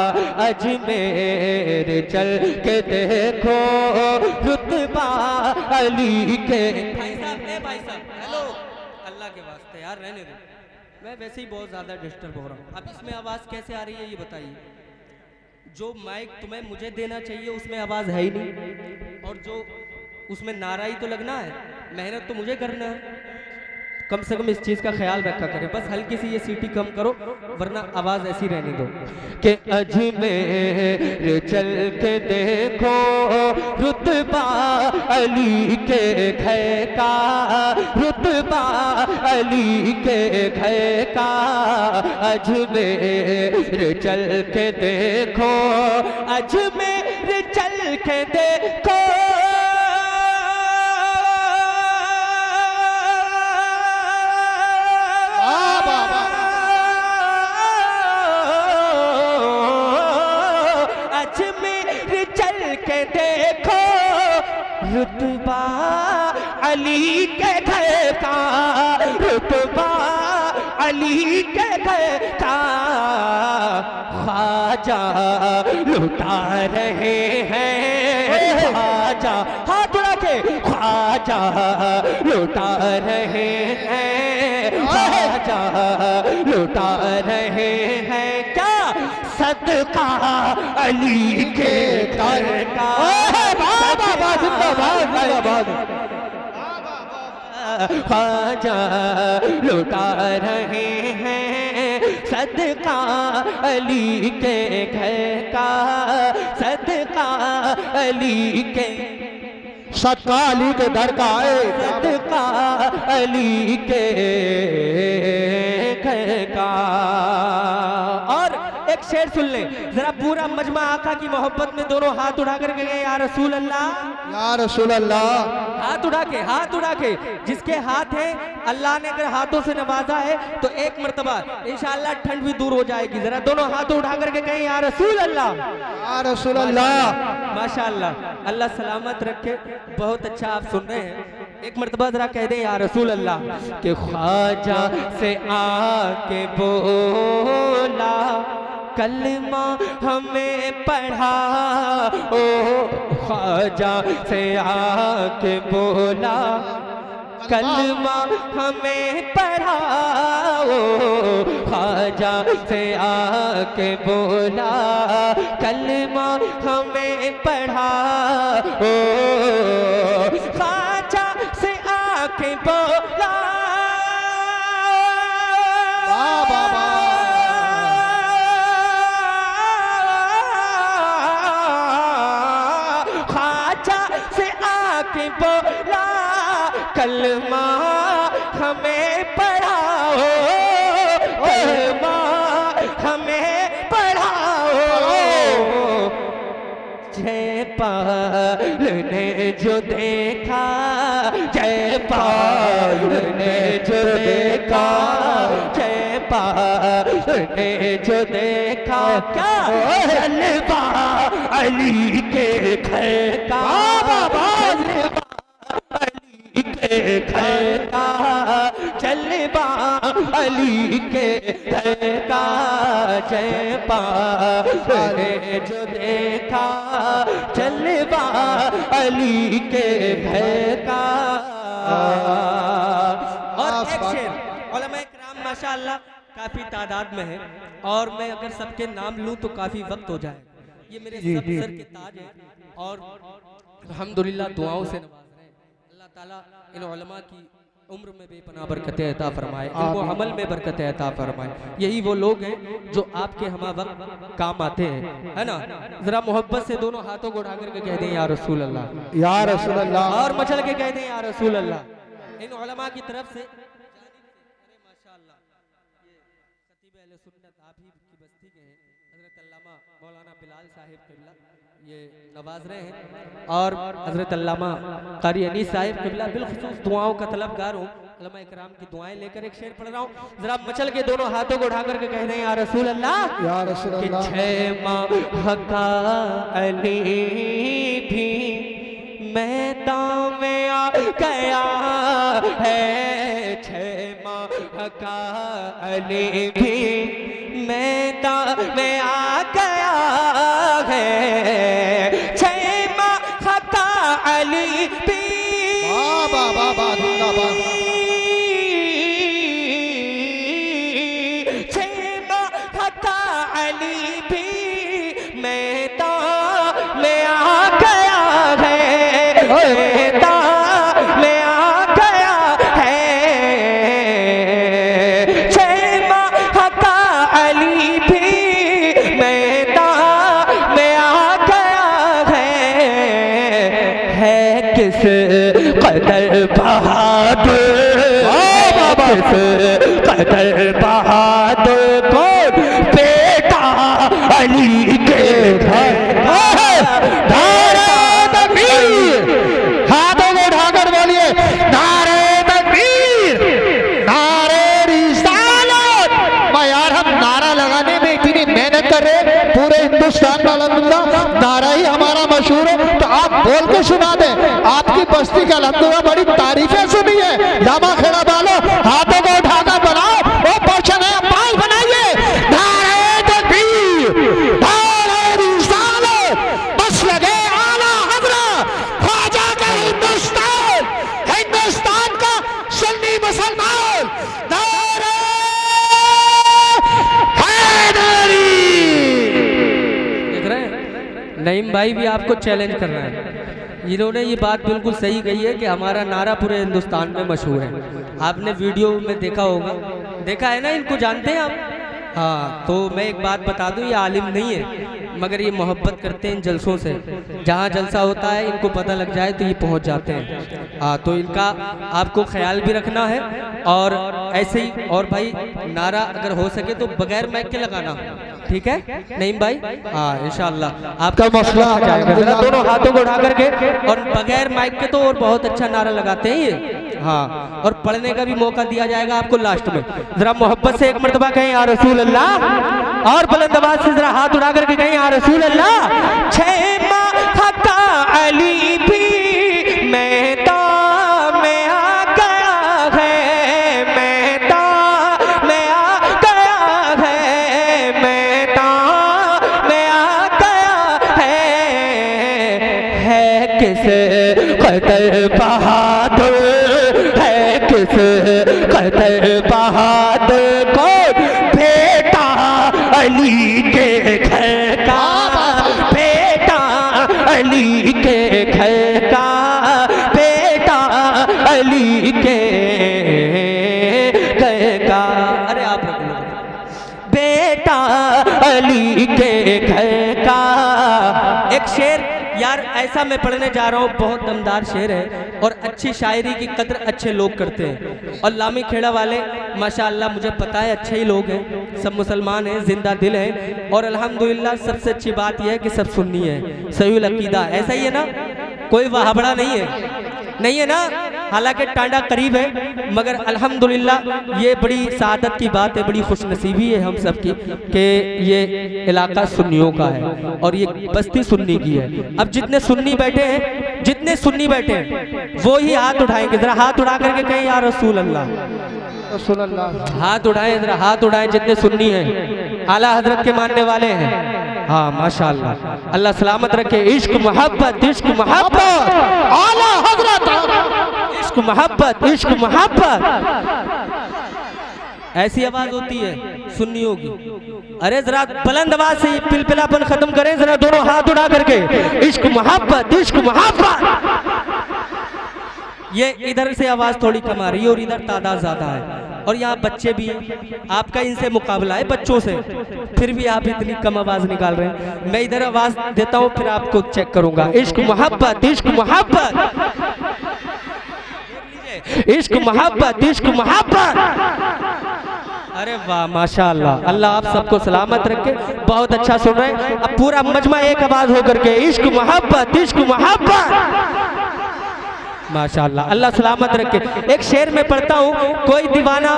अजमेर चल के देखो रुतबा अली के। भाई साहब हेलो, अल्लाह के वास्ते यार रहने दो, मैं वैसे ही बहुत ज़्यादा डिस्टर्ब हो रहा हूँ। अब इसमें आवाज़ कैसे आ रही है ये बताइए। जो माइक तुम्हें मुझे देना चाहिए उसमें आवाज़ है ही नहीं, और जो उसमें नारा ही तो लगना है, मेहनत तो मुझे करना है। कम से कम इस चीज़ का ख्याल रखा करें, बस हल्की सी ये सीटी कम करो वरना आवाज़ ऐसी रहने दो कि अजमेर चल के देखो रुतबा अली के घर का, रुतबा अली के घर का। अजमेर चल के देखो, अजमेर चल के देखो, अजमेर चल के देखो रुतबा अली के घर का, रुतबा अली के घर का। ख्वाजा लुटा रहे हैं, ख्वाजा हाथ उड़ा के, ख्वाजा लुटा रहे हैं, ख्वाजा लुटा रहे हैं क्या? सदका अली के घर का। ख्वाजा लुटा रहे हैं सदका अली के घर का, सदका अली के, सदका अली के दर का है, सदका अली के घर का। और एक शेर सुन ले जरा, पूरा मजमा आका की मोहब्बत में दोनों हाथ उठा कर गए या रसूल अल्लाह, या रसूल अल्लाह। हाथ उठा के, हाथ उठा के। जिसके हाथ है अल्लाह ने अगर हाथों से नवाजा है तो एक मर्तबा इंशाअल्लाह ठंड भी दूर हो जाएगी। जरा दोनों हाथ उठा करके कहें या रसूल अल्लाह, या रसूल अल्लाह। माशाअल्लाह, अल्लाह सलामत रखे। बहुत अच्छा आप सुन रहे हैं। एक मर्तबा जरा कह दे या रसूल अल्लाह कि ख्वाजा से आके बोला कलमा हमें पढ़ा, ओ ख्वाजा से आके बोला कलमा हमें पढ़ा, ओ ख्वाजा से आके बोला कलमा हमें पढ़ा, ओ ख्वाजा से आके बोला। बोला कलमा हमें पढ़ाओ, कलमा हमें पढ़ाओ। जयपाल ने जो देखा, जयपाल ने जो देखा, जयपाल ने जो देखा क्या? जलवा अली के घर का, अली के घर का, जलवा अली के घर का। जयपाल ने जो देखा, जलवा अली के घर का। और एक शेर उलमाए किराम माशाअल्लाह काफी तादाद में है, और मैं अगर सबके नाम लूं तो काफी वक्त हो जाए। ये मेरे सब सर के ताज है और अल्हम्दुलिल्लाह दुआओं से नवाज रहे हैं। अल्लाह ताला इन उलमा की उम्र में बेपनाह बरकतें अता फरमाए, इनको अमल में बरकतें अता फरमाए। यही वो लोग हैं जो आपके हमा वक्त काम आते हैं, है ना। जरा मोहब्बत से दोनों हाथों को उठा करके कह दें या रसूल अल्लाह, या रसूल अल्लाह, और मचल के कह दें या रसूल अल्लाह। इन उलमा की तरफ से अरे माशाअल्लाह, ये खतीब अहले सुन्नत आप ही की बस्ती के हैं हजरत अल्लामा मौलाना बिलाल साहिब किबला, ये नवाज रहे हैं। और हजरत अल्लामा कारी अनीस साहिब किबला बिलखुसूस दुआओं का तलबगार हूँ। उलमा इकराम की दुआएं लेकर एक शेर पढ़ रहा हूँ, जरा मचल के दोनों हाथों को उठा करके कह दें या रसूल अल्लाह, या रसूल अल्लाह। छह माह का अली भी मैदान में आ गया है, छह माह का अली भी मैदान में आ गया है, छह माह का अली भी जिंदाबाद। अली भी मैदान में आ गया है, मैदान में आ गया है, छह माह का अली भी मैदान में आ गया है किस कदर बहादुर, किस कदर बहादुर को अली के घर नारे तकबीर, हाथों को उठाकर बोलिए नारे तकबीर, नारे रिसालत। मैं यार हम नारा लगाने में इतनी मेहनत कर रहे, पूरे हिंदुस्तान में अल्हम्दुलिल्लाह नारा ही हमारा मशहूर है, तो आप बोल के सुना दे। आपकी बस्ती का अल्हम्दुलिल्लाह बड़ी तारीफें सुनी है। लामा खेड़ा वालों हाथों को उठाकर बनाओ और पर्चा नया पाल बनाइए। नईम भाई भी आपको चैलेंज कर रहा है। इन्होंने ये बात बिल्कुल सही कही है कि हमारा नारा पूरे हिंदुस्तान में मशहूर है। आपने वीडियो में देखा होगा, देखा है ना, इनको जानते हैं आप। हाँ, तो मैं एक बात बता दूं, ये आलिम नहीं है मगर ये मोहब्बत करते हैं इन जलसों से। जहाँ जलसा होता है इनको पता लग जाए तो ये पहुँच जाते हैं। हाँ, तो इनका आपको ख्याल भी रखना है। और ऐसे ही, और भाई नारा अगर हो सके तो बगैर माइक के लगाना, ठीक है नईम भाई। हाँ इंशाल्लाह आपका मसला आ जाएगा। दोनों हाथों को उठा करके, और बगैर माइक के तो और बहुत अच्छा नारा लगाते हैं ये। हाँ, और पढ़ने का भी मौका दिया जाएगा आपको लास्ट में। जरा मोहब्बत से एक मर्तबा कहें या रसूल अल्लाह, और बुलंद आवाज से जरा हाथ उठा करके कहें या रसूल अल्लाह। छह माह का अली भी मैदान में आ गया है, मैदान में आ गया है, मैदान में आ गया है किस कदर बहादुर, है किस कदर बहादुर को बेटा अली के घर का, बेटा अली के घर का, बेटा अली के घर का। अरे आप रख लो, बेटा अली के घर का। एक शेर यार ऐसा मैं पढ़ने जा रहा हूँ, बहुत दमदार शेर है, और अच्छी शायरी की कदर अच्छे लोग करते हैं। और लामी खेड़ा वाले माशाअल्लाह मुझे पता है अच्छे ही लोग हैं, सब मुसलमान हैं, जिंदा दिल हैं, और अल्हम्दुलिल्लाह सबसे अच्छी बात यह है कि सब सुन्नी है, सहीउल अकीदा। ऐसा ही है ना, कोई वहाबड़ा नहीं है, नहीं है ना। हालांकि टांडा करीब है, मगर अल्हम्दुलिल्लाह ये बड़ी सादत की बात है, बड़ी खुशनसीबी है हम सब की कि ये इलाका सुन्नियों का है और ये बस्ती सुन्नी की है। अब जितने सुन्नी बैठे हैं, जितने सुन्नी बैठे हैं वो ही हाथ उठाएंगे। जरा हाथ उठा करके कहें या रसूल अल्लाह, रसूल अल्लाह। हाथ उठाएं, जरा हाथ उठाएं जितने सुन्नी हैं, आला हजरत के मानने वाले हैं। हाँ माशाअल्लाह, अल्लाह सलामत रखे। इश्क मोहब्बत, इश्क मोहब्बत, आला हजरत, इश्क मोहब्बत, इश्क मोहब्बत। ऐसी आवाज होती है सुन्नियों की। अरे जरा बुलंद आवाज से पिलपिलापन खत्म करें जरा, दोनों हाथ उठा करके। इश्क मोहब्बत, इश्क मोहब्बत। ये इधर से आवाज थोड़ी कम आ रही है और इधर तादाद ज्यादा है, और यहाँ बच्चे भी हैं। आपका इनसे मुकाबला है बच्चों से, फिर भी आप इतनी कम आवाज निकाल रहे हैं। मैं इधर आवाज देता हूँ फिर आपको चेक करूंगा। इश्क मोहब्बत, इश्क मोहब्बत, इश्क मोहब्बत, इश्क मोहब्बत। अरे वाह माशाअल्लाह, अल्लाह आप सबको सलामत रखे। बहुत अच्छा सुन रहे हैं। अब पूरा मजमा एक आवाज होकर के इश्क मोहब्बत, इश्क मोहब्बत। माशाअल्लाह, अल्लाह सलामत रखे। एक शेर में पढ़ता हूँ, कोई दीवाना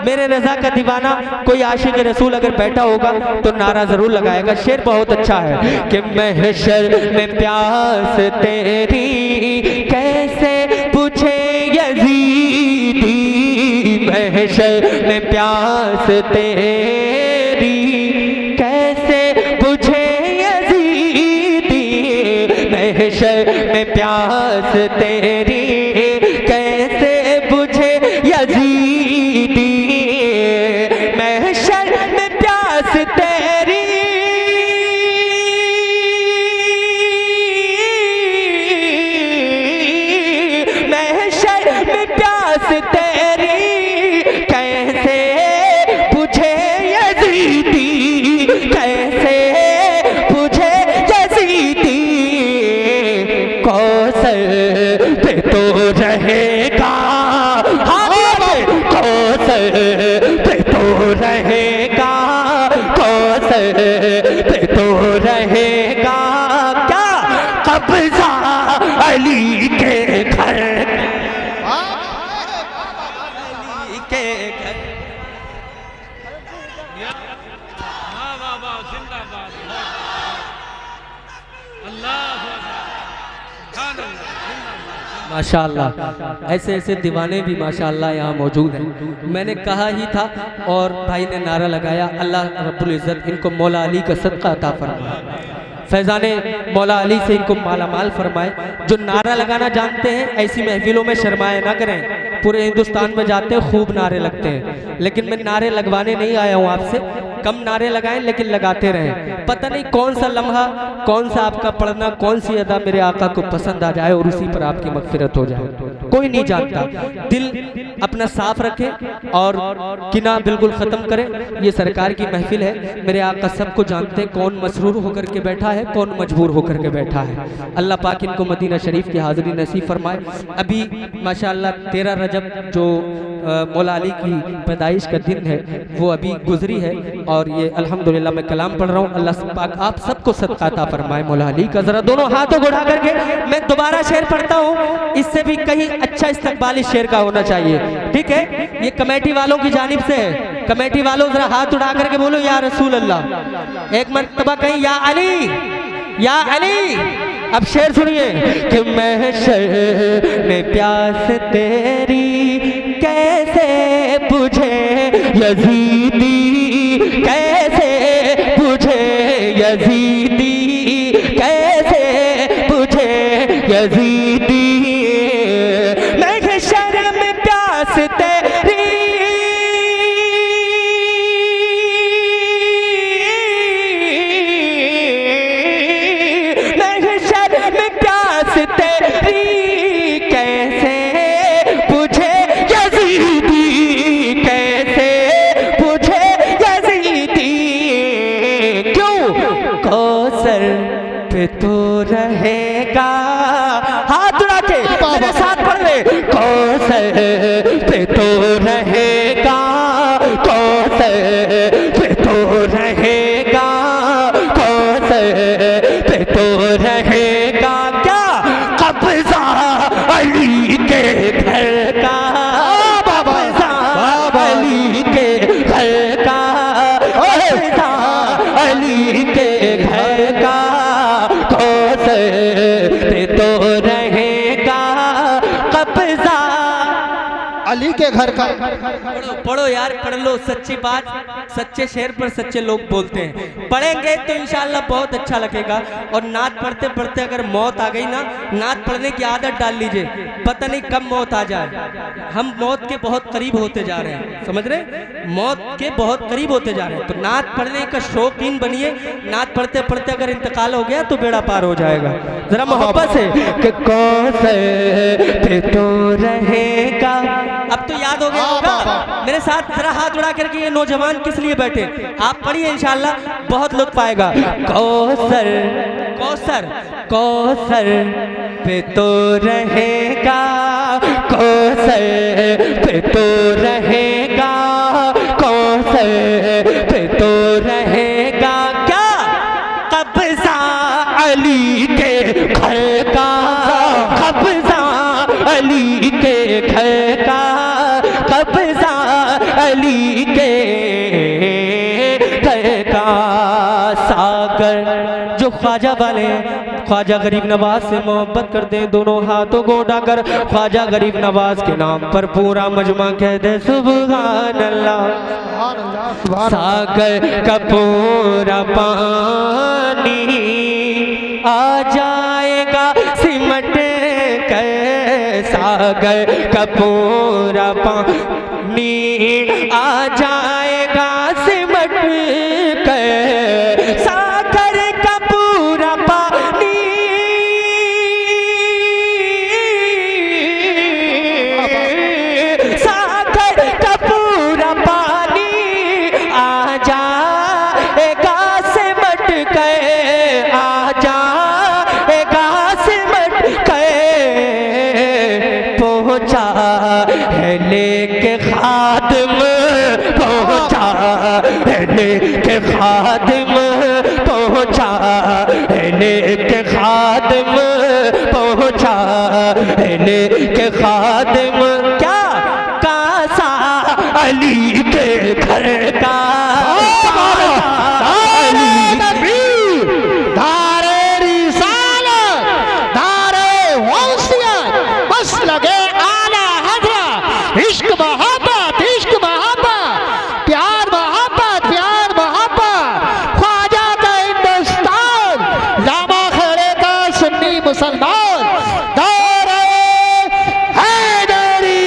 मेरे रजा का दीवाना, कोई आशिक रसूल अगर बैठा होगा तो नारा जरूर लगाएगा। शेर बहुत अच्छा है कि महशर में प्यास तेरी कैसे पूछे यजीदी, महशर में प्यास तेरी कैसे पूछे यजीदी, महशर में प्यास तेरी कैसे बुझे यजीदी, महशर में प्यास तेरी महशर में प्यास तेरी कैसे बुझे यजीदी, कैसे बुझे यजीदी। कौसर पे तो रहेगा, कौसर पे तो रहेगा, कौसर पे तो रहेगा क्या कब्जा अली के घर, अली के घर। माशाअल्लाह, ऐसे ऐसे दीवाने भी माशाअल्लाह यहाँ मौजूद हैं। मैंने कहा ही था और भाई ने नारा लगाया। अल्लाह रब्बुल इज़्ज़त इनको मौला अली का सदका अता फरमाए, फैज़ाने मौला अली से इनको मालामाल फरमाए। जो नारा लगाना जानते हैं ऐसी महफिलों में शर्माए ना करें। पूरे हिंदुस्तान में जाते हैं खूब नारे लगते हैं, लेकिन मैं नारे लगवाने नहीं आया हूँ आपसे। कम नारे लगाएं लेकिन लगाते रहें। पता नहीं कौन सा लम्हा, कौन सा आपका पढ़ना, कौन सी अदा मेरे आका को पसंद आ जाए और उसी पर आपकी मगफिरत हो जाए, कोई नहीं जानता। दिल अपना साफ रखें और किना बिल्कुल ख़त्म करें। ये सरकार की महफिल है, मेरे आका सबको जानते हैं कौन मसरूर होकर के बैठा है, कौन मजबूर होकर के बैठा है। अल्लाह पाक इनको मदीना शरीफ की हाज़िरी नसीब फरमाए। अभी माशाअल्लाह 13 रजब जो मौला अली की पैदाइश का दिन है वो अभी गुजरी है, और ये अल्हम्दुलिल्लाह मैं कलाम पढ़ रहा हूँ। अल्लाह पाक आप सबको सदका अता फरमाए मौला अली का। जरा दोनों हाथों को उठा करके मैं दोबारा शेर पढ़ता हूँ, इससे भी कहीं अच्छा इस्तकबाल इस शेर का होना चाहिए, ठीक है। ये कमेटी वालों की जानिब से है। कमेटी वालों जरा हाथ उठा करके बोलो या रसूल अल्लाह, एक मर्तबा कहीं या अली, या अली। अब शेर सुनिए कि महशर में प्यास तेरी कैसे बुझे यजीदी, कैसे बुझे यजीदी, कैसे बुझे यजीदी, महशर में प्यास तेरी तेरी कैसे बुझे यजीदी, कैसे बुझे यजीदी। क्यों? कौसर पे तो रहेगा, हाथ उड़ा के मेरे साथ पढ़ ले। कौसर पे तो रहेगा, कौसर पे तो रहेगा, कौसर पे तो रहेगा क्या कब्जा अली के घर का, कब्जा अली के घर का, कब्जा अली के घर का, कौसर पे तो रहेगा कब्जा अली के घर का। पढ़ो पढ़ो यार, पढ़ लो। सच्ची बात सच्चे शेर पर सच्चे लोग बोलते हैं। पढ़ेंगे तो इंशाल्लाह बहुत अच्छा लगेगा। और नात पढ़ते पढ़ते अगर मौत आ गई ना, नात पढ़ने की आदत डाल लीजिए, पता नहीं कब मौत आ जाए। हम मौत के बहुत करीब होते जा रहे हैं, समझ रहे, मौत के बहुत करीब होते जा रहे हैं। तो नात पढ़ने का शौकीन बनिए। नात पढ़ते पढ़ते अगर इंतकाल हो गया तो बेड़ा पार हो जाएगा। जरा मोहब्बत से कि कौसर पे तो रहेगा। अब तो याद हो गया होगा। मेरे साथ जरा हाथ उड़ा करके ये नौजवान किस लिए बैठे, आप पढ़िए, इंशाल्लाह बहुत लुत्फ आएगा। कौसर कौसर कौसर पे तो रहेगा, कौसर पे तो रहेगा, कौसर पे तो रहेगा। क्या कब्जा अली के घर का, कब्जा अली के घर का, कब्जा अली के घर का। सागर जो ख्वाजा वाले ख्वाजा गरीब नवाज से मोहब्बत करते हैं, दोनों हाथों को उठाकर ख्वाजा गरीब नवाज के नाम पर पूरा मजमा कह दे सुभान अल्लाह। सागर का पूरा पानी आ जाएगा सिमट कर, सागर का पूरा पानी आ जाएगा सिमट कर, सागर का पूरा पानी सागर का पूरा पानी आ जाएगा सिमट कर, आ जाएगा सिमट कर। पहुँचा है लेके खादिम, पहुँचा है लेके खादिम, पहुँचा है लेके खादिम, पहुँचा है लेके खादिम। क्या कासा अली के घर का, धारे रिसालत, धारे वसीयत, बस लगे आला हज़रत। इश्क मोहब्बत, इश्क मोहब्बत, प्यार मोहब्बत, प्यार मोहब्बत। ख्वाजा का हिंदुस्तान, जामा खड़े का सुन्नी मुसलमान, धारे हैदरी।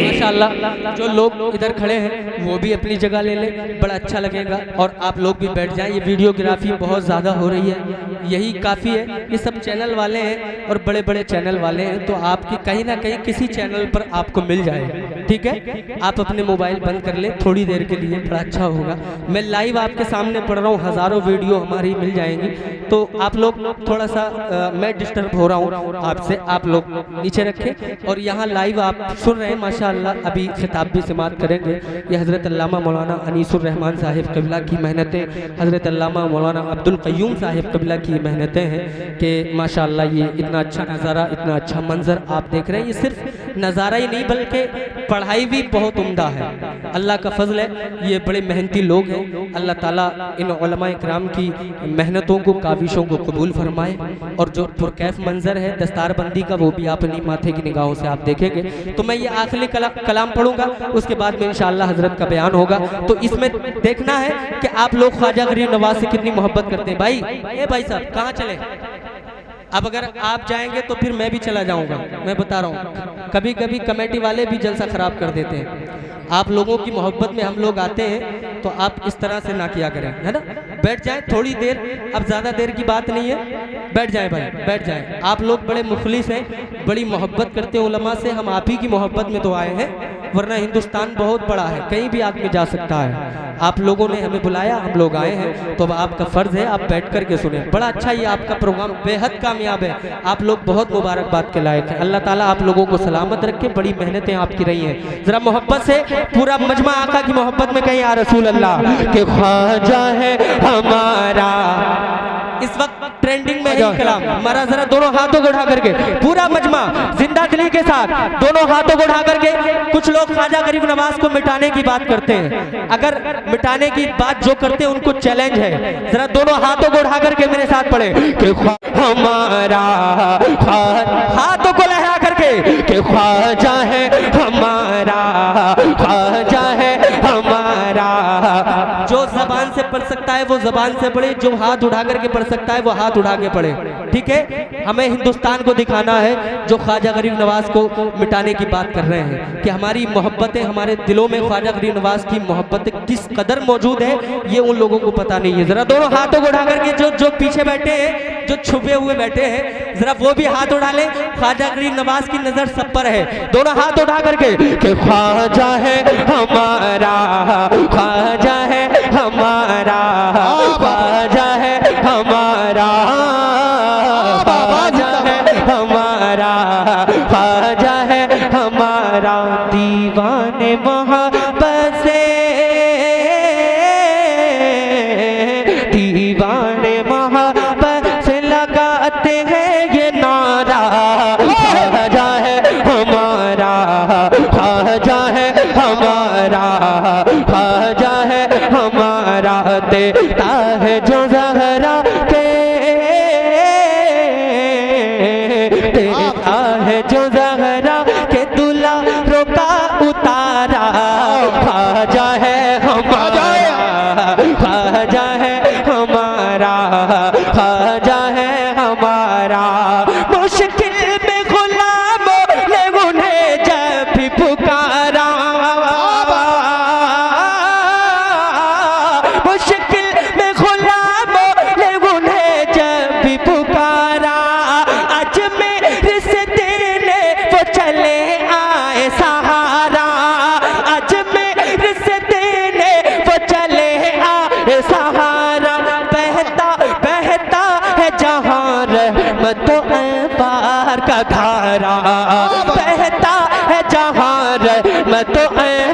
माशाल्लाह जो लोग इधर खड़े हैं वो भी अपनी जगह ले ले, बड़ा अच्छा लगेगा। और आप लोग भी बैठ जाएं। ये वीडियोग्राफी बहुत ज़्यादा हो रही है, यही काफ़ी है। ये सब चैनल वाले हैं और बड़े बड़े चैनल वाले हैं, तो आपकी कहीं ना कहीं किसी चैनल पर आपको मिल जाए, ठीक है। आप अपने मोबाइल बंद कर ले थोड़ी देर के लिए, बड़ा अच्छा होगा। मैं लाइव आपके सामने पढ़ रहा हूँ, हज़ारों वीडियो हमारी मिल जाएंगी। तो आप लोग थोड़ा सा मैं डिस्टर्ब हो रहा हूँ आपसे, आप लोग नीचे रखें। और यहाँ लाइव आप सुन रहे हैं माशाअल्लाह। अभी खिताब भी समाप्त करेंगे। ये हज़रत अल्लामा मौलाना अनीसुर रहमान साहिब क़िबला की मेहनतें, हज़रत अल्लामा मौलाना अब्दुल क़य्यूम साहिब क़िबला की मेहनतें हैं कि माशाअल्लाह ये इतना अच्छा नज़ारा, इतना अच्छा मंजर आप देख रहे हैं। ये सिर्फ नज़ारा ही नहीं बल्कि पढ़ाई भी बहुत उम्दा है। अल्लाह का फजल है, ये बड़े मेहनती लोग हैं। अल्लाह ताला इन उलमा इकराम की मेहनतों को, काविशों को कबूल फरमाए। और जो पुरकैफ मंजर है दस्तारबंदी का, वो भी आप अपनी माथे की निगाहों से आप देखेंगे। तो मैं ये आखिरी कलाम पढ़ूंगा, उसके बाद में इंशाअल्लाह हजरत का बयान होगा। तो इसमें देखना है कि आप लोग ख्वाजा गरीब नवाज से कितनी मोहब्बत करते हैं। भाई ए भाई साहब कहाँ चले? अब अगर आप जाएंगे तो फिर मैं भी चला जाऊंगा। मैं बता रहा हूँ, कभी कभी कमेटी वाले भी जलसा खराब कर देते हैं। आप लोगों की मोहब्बत में हम लोग आते हैं, तो आप इस तरह से ना किया करें, है ना। बैठ जाएं थोड़ी देर, अब ज़्यादा देर की बात नहीं है, बैठ जाएं भाई, बैठ जाएं। आप लोग बड़े मुखलिस हैं, बड़ी मोहब्बत करते हैं उलमा से। हम आप ही की मोहब्बत में तो आए हैं, वरना हिंदुस्तान बहुत बड़ा है, कहीं भी आदमी जा सकता है। आप लोगों ने हमें बुलाया, हम लोग आए हैं, तो अब आपका फ़र्ज़ है आप बैठ कर के सुने। बड़ा अच्छा ये आपका प्रोग्राम बेहद कामयाब है। आप लोग बहुत मुबारकबाद के लायक हैं। अल्लाह ताला आप लोगों को सलामत रखे। बड़ी मेहनतें आपकी रही हैं। ज़रा मोहब्बत से पूरा मजमा आका की मोहब्बत में कहीं या रसूल अल्लाह के ख्वाजा है हमारा। इस वक्त ट्रेंडिंग में है कलाम हमारा। जरा दोनों हाथों को उठा करके पूरा मजमा जिंदा दिली के साथ दोनों हाथों को उठा करके। कुछ लोग ख्वाजा गरीब नवाज को मिटाने की बात करते हैं, अगर मिटाने की बात जो करते हैं उनको चैलेंज है। जरा दोनों हाथों को उठा करके मेरे साथ पढ़े कि हमारा हाथों को लहरा कर के ख्वाजा है हमारा, ख्वाजा है हमारा। जो जबान से पढ़ सकता है वो जबान से पढ़े, जो हाथ उठा करके पढ़ सकता है वो हाथ उठा के पढ़े, ठीक है। हमें हिंदुस्तान को दिखाना है जो ख्वाजा गरीब नवाज को मिटाने की बात कर रहे हैं कि हमारी मोहब्बतें, हमारे दिलों में ख्वाजा गरीब नवाज की मोहब्बतें किस कदर मौजूद है, ये उन लोगों को पता नहीं है। जरा दोनों हाथों को उठा करके जो पीछे बैठे हैं, जो छुपे हुए बैठे हैं, जरा वो भी हाथ उठा ले। ख्वाजा गरीब नवाज की नजर सब पर है, दोनों हाथ उठा करके ख्वाजा है हमारा, ख्वाजा है हमारा, ख्वाजा है हमारा, ख्वाजा है हमारा, ख्वाजा है हमारा। दीवाने मोहब्बत से, दीवाने मोहब्बत से लगाते हैं ये नारा। ख्वाजा है हमारा, ख्वाजा है हमारा, ख्वाजा है हमारा। देता है जो ज़हरा के, देता है जो ज़हरा के दूल्हा रोका उतारा। ख्वाजा है हमारा, ख्वाजा है हमारा, ख्वाजा है हमारा। मुश्किल में गुलामों ने उन्हें जब भी पुकारा, मुश्किल में गुलामों ने उन्हें जब भी पुकारा। आज मेरे से देने वो चले आए सहारा, आज मेरे से देने वो चले आए सहारा। बहता बहता है जहाँ रहमत पार का धारा, बहता है जहाँ रहमत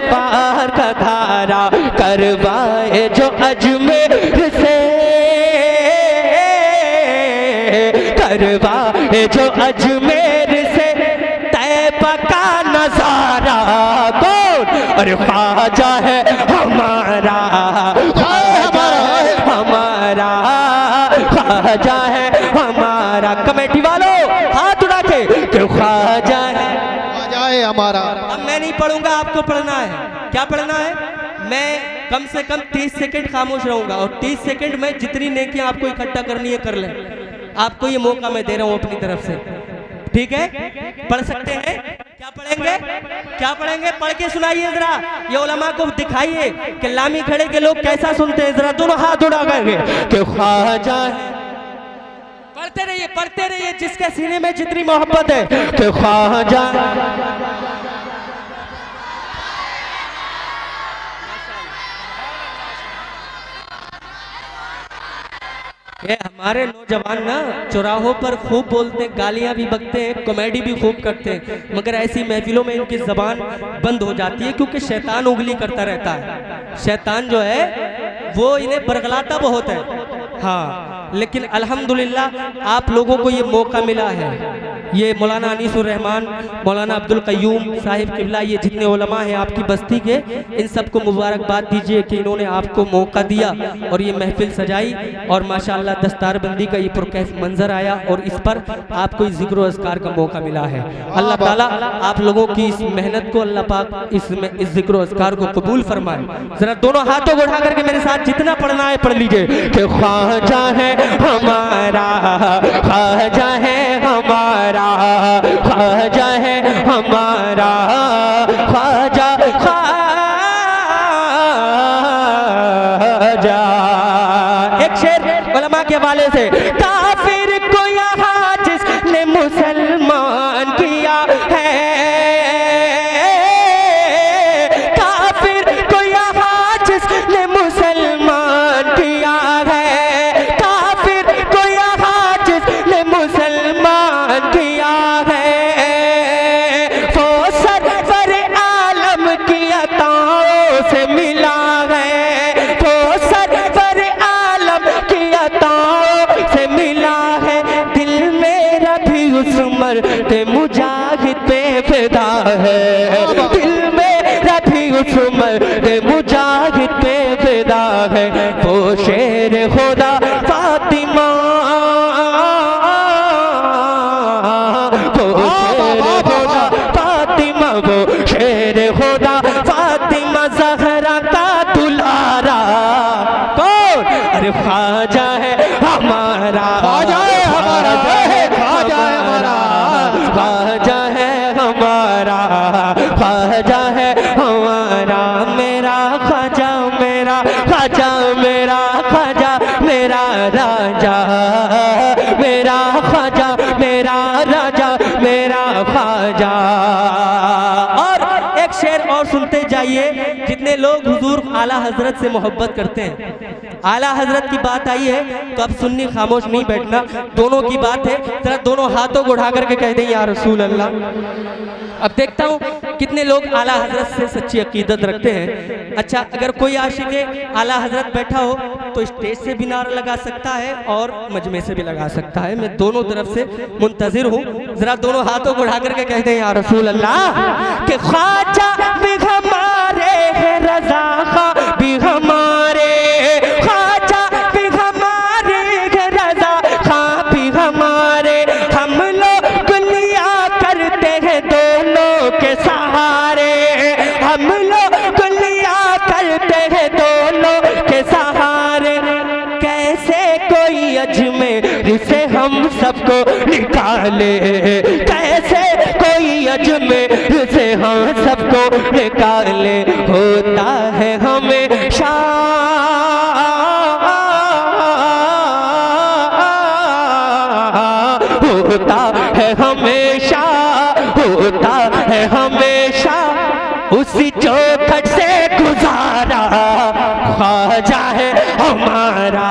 पार का धारा। करवाए जो अजमेर से, करवाए जो अजमेर से तैबा का नजारा। कौन? अरे ख्वाजा है हमारा, ख्वाजा है हमारा, ख्वाजा है हमारा। कमेटी वालों हाथ उठा के ख्वाजा है, ख्वाजा है हमारा। अब मैं नहीं पढ़ूंगा, आपको पढ़ना है। क्या पढ़ना है? मैं कम से कम 30 सेकंड खामोश रहूंगा और 30 सेकंड में जितनी नेकियां आपको इकट्ठा करनी है कर लें। आपको ये मौका मैं दे रहा हूं अपनी तरफ से, ठीक है? पढ़ सकते हैं? क्या पढ़ेंगे? क्या पढ़ेंगे? पढ़ के सुनाइए जरा, ये उलमा को दिखाइए कि लामी खड़े के लोग कैसा सुनते हैं। जरा दोनों हाथ उठा करके ख्वाजा है, पढ़ते रहिए जिसके सीने में जितनी मोहब्बत है कि ख्वाजा। ये हमारे नौजवान ना चौराहों पर खूब बोलते हैं, गालियां भी बकते हैं, कॉमेडी भी खूब करते हैं, मगर ऐसी महफिलों में इनकी जबान बंद हो जाती है क्योंकि शैतान उंगली करता रहता है। शैतान जो है वो इन्हें बरगलाता बहुत है। हाँ, लेकिन अल्हम्दुलिल्लाह आप लोगों को ये मौका मिला है। ये मौलाना अनीसुर रहमान, मौलाना अब्दुल कय्यूम साहिब किबला, ये जितने उलमा हैं आपकी बस्ती के, इन सबको मुबारकबाद दीजिए कि इन्होंने आपको मौका दिया और ये महफिल सजाई और माशाअल्लाह दस्तारबंदी का ये पुरकैफ मंजर आया और इस पर आपको जिक्र व अज़कार का मौका मिला है। अल्लाह ताला आप लोगों की इस मेहनत को, अल्लाह पाक इस जिक्र व अज़कार को कबूल फरमाए। जरा दोनों हाथों को उठा करके मेरे साथ जितना पढ़ना है पढ़ लीजिए कि ख्वाजा है हमारा, ख्वाजा है हमारा, ख्वाजा है हमारा, ख्वाजा ख्वाजा। एक शेर उलमा के हवाले से, काफिर को यहाँ जिसने मुसलमान किया है, काफिर को यहाँ जिसने मुसलमान किया है, काफिर को यहाँ जिसने मुसलमान किया है, वो सरवर आलम की अताओं से मिला है, वो सरवर आलम की अताओं से मिला है। दिल मेरा भी उस मर्द मुजाहिद पे फिदा है, दिल मेरा भी उस मर्द मुजाहिद पे फिदा है। वो शेर खुदा फातिमा, वो शेर वो शेर खुदा फातिमा ज़हरा का दुलारा। कौन? अरे ख्वाजा है हमारा, ख्वाजा है हमारा, ख्वाजा है हमारा, ख्वाजा है हमारा, ख्वाजा है हमारा, मेरा ख्वाजा, मेरा ख्वाजा, मेरा ख्वाजा, मेरा राजा, मेरा ख्वाजा, मेरा राजा, मेरा ख्वाजा। और एक शेर और सुनते जाइए। जितने लोग हुजूर आला हजरत से मोहब्बत करते हैं, आला हजरत की बात आई है तो अब सुन्नी खामोश नहीं बैठना, दोनों की बात है। जरा दोनों हाथों को उठा करके कह दें या रसूल अल्लाह। अब देखता हूँ कितने लोग आला हजरत से सच्ची अकीदत रखते हैं। अच्छा, अगर कोई आशिक आला हजरत बैठा हो तो स्टेज से भी नारा लगा सकता है और मजमे से भी लगा सकता है। मैं दोनों तरफ से मुंतजिर हूँ। जरा दोनों हाथों को उठा करके कह दें या रसूल अल्लाह कि ख्वाजा भी हमारे हैं, रज़ा खां भी हमारे, ख्वाजा भी हमारे हैं, रज़ा खां भी हमारे। हम लोग गुलिया करते हैं दोनों के सहारे, हम लोग गुलिया करते हैं दोनों के सहारे। कैसे कोई अजमेर से हम सबको निकाले, कैसे कोई अजमेर से हम सबको निकाले। होता है हमेशा होता है हमेशा, होता है हमेशा उसी चौखट से गुजारा। ख्वाजा है हमारा,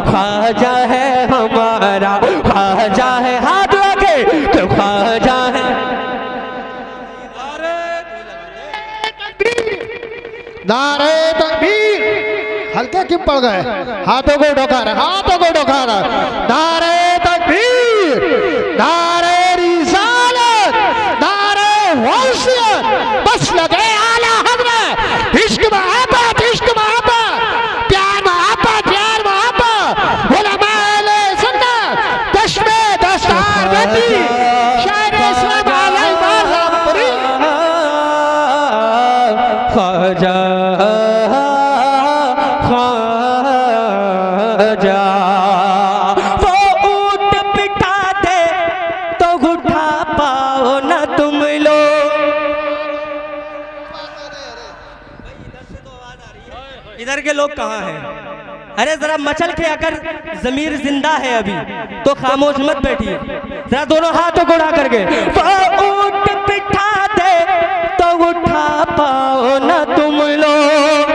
ख्वाजा है हमारा, ख्वाजा है, हाथ लगे तो ख्वाजा है। नारे तकबीर। हल्के क्यों पड़ गए? हाथों को उठा रहे, हाथों को उठा रहे। नारे तकबीर, नारे रिसालत, नारे गौसियत, बस लगे आला हज़रत। इश्क मोहब्बत, इश्क मोहब्बत, प्यार मोहब्बत, प्यार मोहब्बत, उलमाए सुन्नत, चश्मे दस्तार बंदी, शायर इस्लाम आला इमामपुरी। ख्वाजा ख्वाजा वो ऊँट पिटा दे तो उठा पाओ ना तुम लोग। इधर के लोग कहाँ हैं? अरे जरा मचल के अगर जमीर जिंदा है अभी तो खामोश मत बैठिए। जरा दोनों हाथों को उठा करके वो ऊँट पिटा दे तो उठा पाओ ना तुम लोग।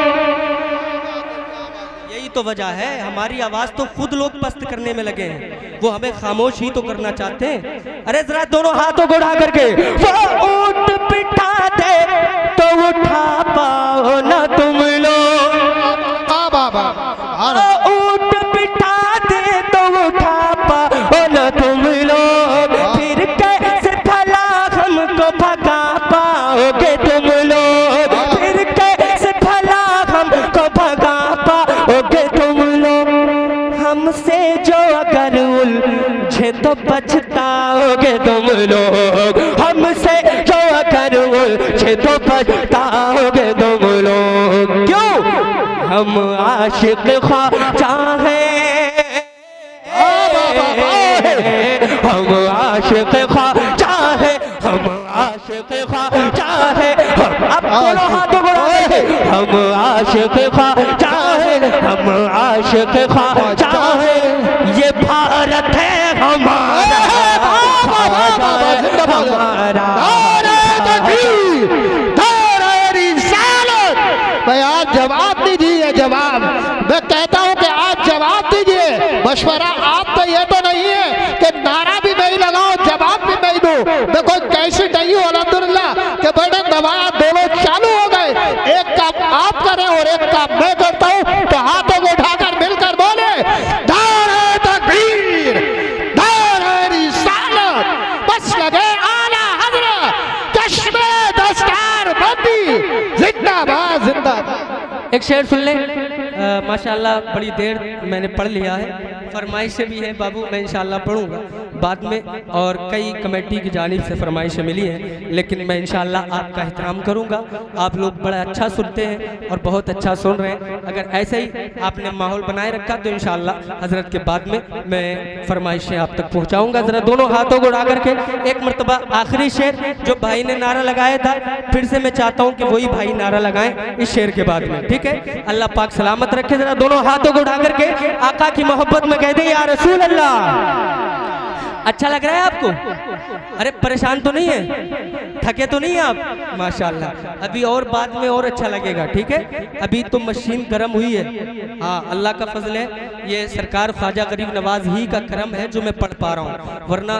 यही तो वजह है, हमारी आवाज तो खुद लोग पस्त करने में लगे हैं, वो हमें खामोश ही तो करना चाहते हैं। अरे जरा दोनों हाथों को उठा करके वो ऊँट पिटा दे तो उठा पाओ ना तुम लोग। ऊँट पिटा दे तो उठा पाओ ना तुम लोग। फिर कैसे भला हमको भगा पाओगे तुम लोग, फिर कैसे भला हमको भगा पाओगे तुम लोग। हमसे जो अगर उलझे तो पछताओगे तुम लोग, हमसे जो अगर उलझे तो पछताओगे तुम लोग। क्यों? हम आशिक ख्वाजा हैं, हम आशिक ख्वाजा हैं, हम आशिक ख्वाजा हैं। अब दोनों हाथों को उठाए, हम आशिक ख्वाजा हैं, हम आशिक ख्वाजा हैं। ये भारत है हमारा, ख्वाजा है हमारा। मैं आज जवाब दीजिए, जवाब मैं कहता हूं कि आज जवाब दीजिए। मशवरा आपका ये तो नहीं है कि नारा भी नहीं लगाओ, जवाब भी नहीं दो। मैं कोई कैसी नहीं हूँ अल्हम्दुलिल्लाह कि बड़े नवाज दोनों चालू हो गए। एक काम आप करें और एक काम मैं करता हूँ, तो हाथों को उठाकर मिलकर बोले नारे तकबीर, नारे रिसालत, बस लगे आला हज़रत, चश्मे दस्तार बंदी, जिंदाबाद जिंदाबाद। एक शेर सुन ले। माशाल्लाह बड़ी देर मैंने पढ़ लिया है, फरमाइश से भी है बाबू, मैं इंशाल्लाह पढ़ूंगा। बाद में, और कई कमेटी की जानिब से फरमाइशें मिली हैं, लेकिन मैं इंशाअल्लाह आपका एहतराम करूँगा। आप लोग बड़ा अच्छा सुनते हैं और बहुत अच्छा सुन रहे हैं। अगर ऐसे ही आपने माहौल बनाए रखा तो इंशाअल्लाह हजरत के बाद में मैं फरमाइशें आप तक पहुँचाऊँगा। ज़रा दोनों हाथों को उठा करके एक मरतबा आखिरी शेर जो भाई ने नारा लगाया था, फिर से मैं चाहता हूँ कि वही भाई नारा लगाएं इस शेर के बाद में, ठीक है? अल्लाह पाक सलामत रखे। जरा दोनों हाथों को उठा करके आका की मोहब्बत में कहते हैं या रसूल अल्लाह। अच्छा लग रहा है आपको? अरे परेशान तो नहीं है, थके तो नहीं है आप? माशाल्लाह। अभी और बाद में और अच्छा लगेगा, ठीक है? अभी तो मशीन गर्म हुई है। हाँ, अल्लाह का फजल है, ये सरकार ख्वाजा गरीब नवाज ही का करम है जो मैं पढ़ पा रहा हूँ, वरना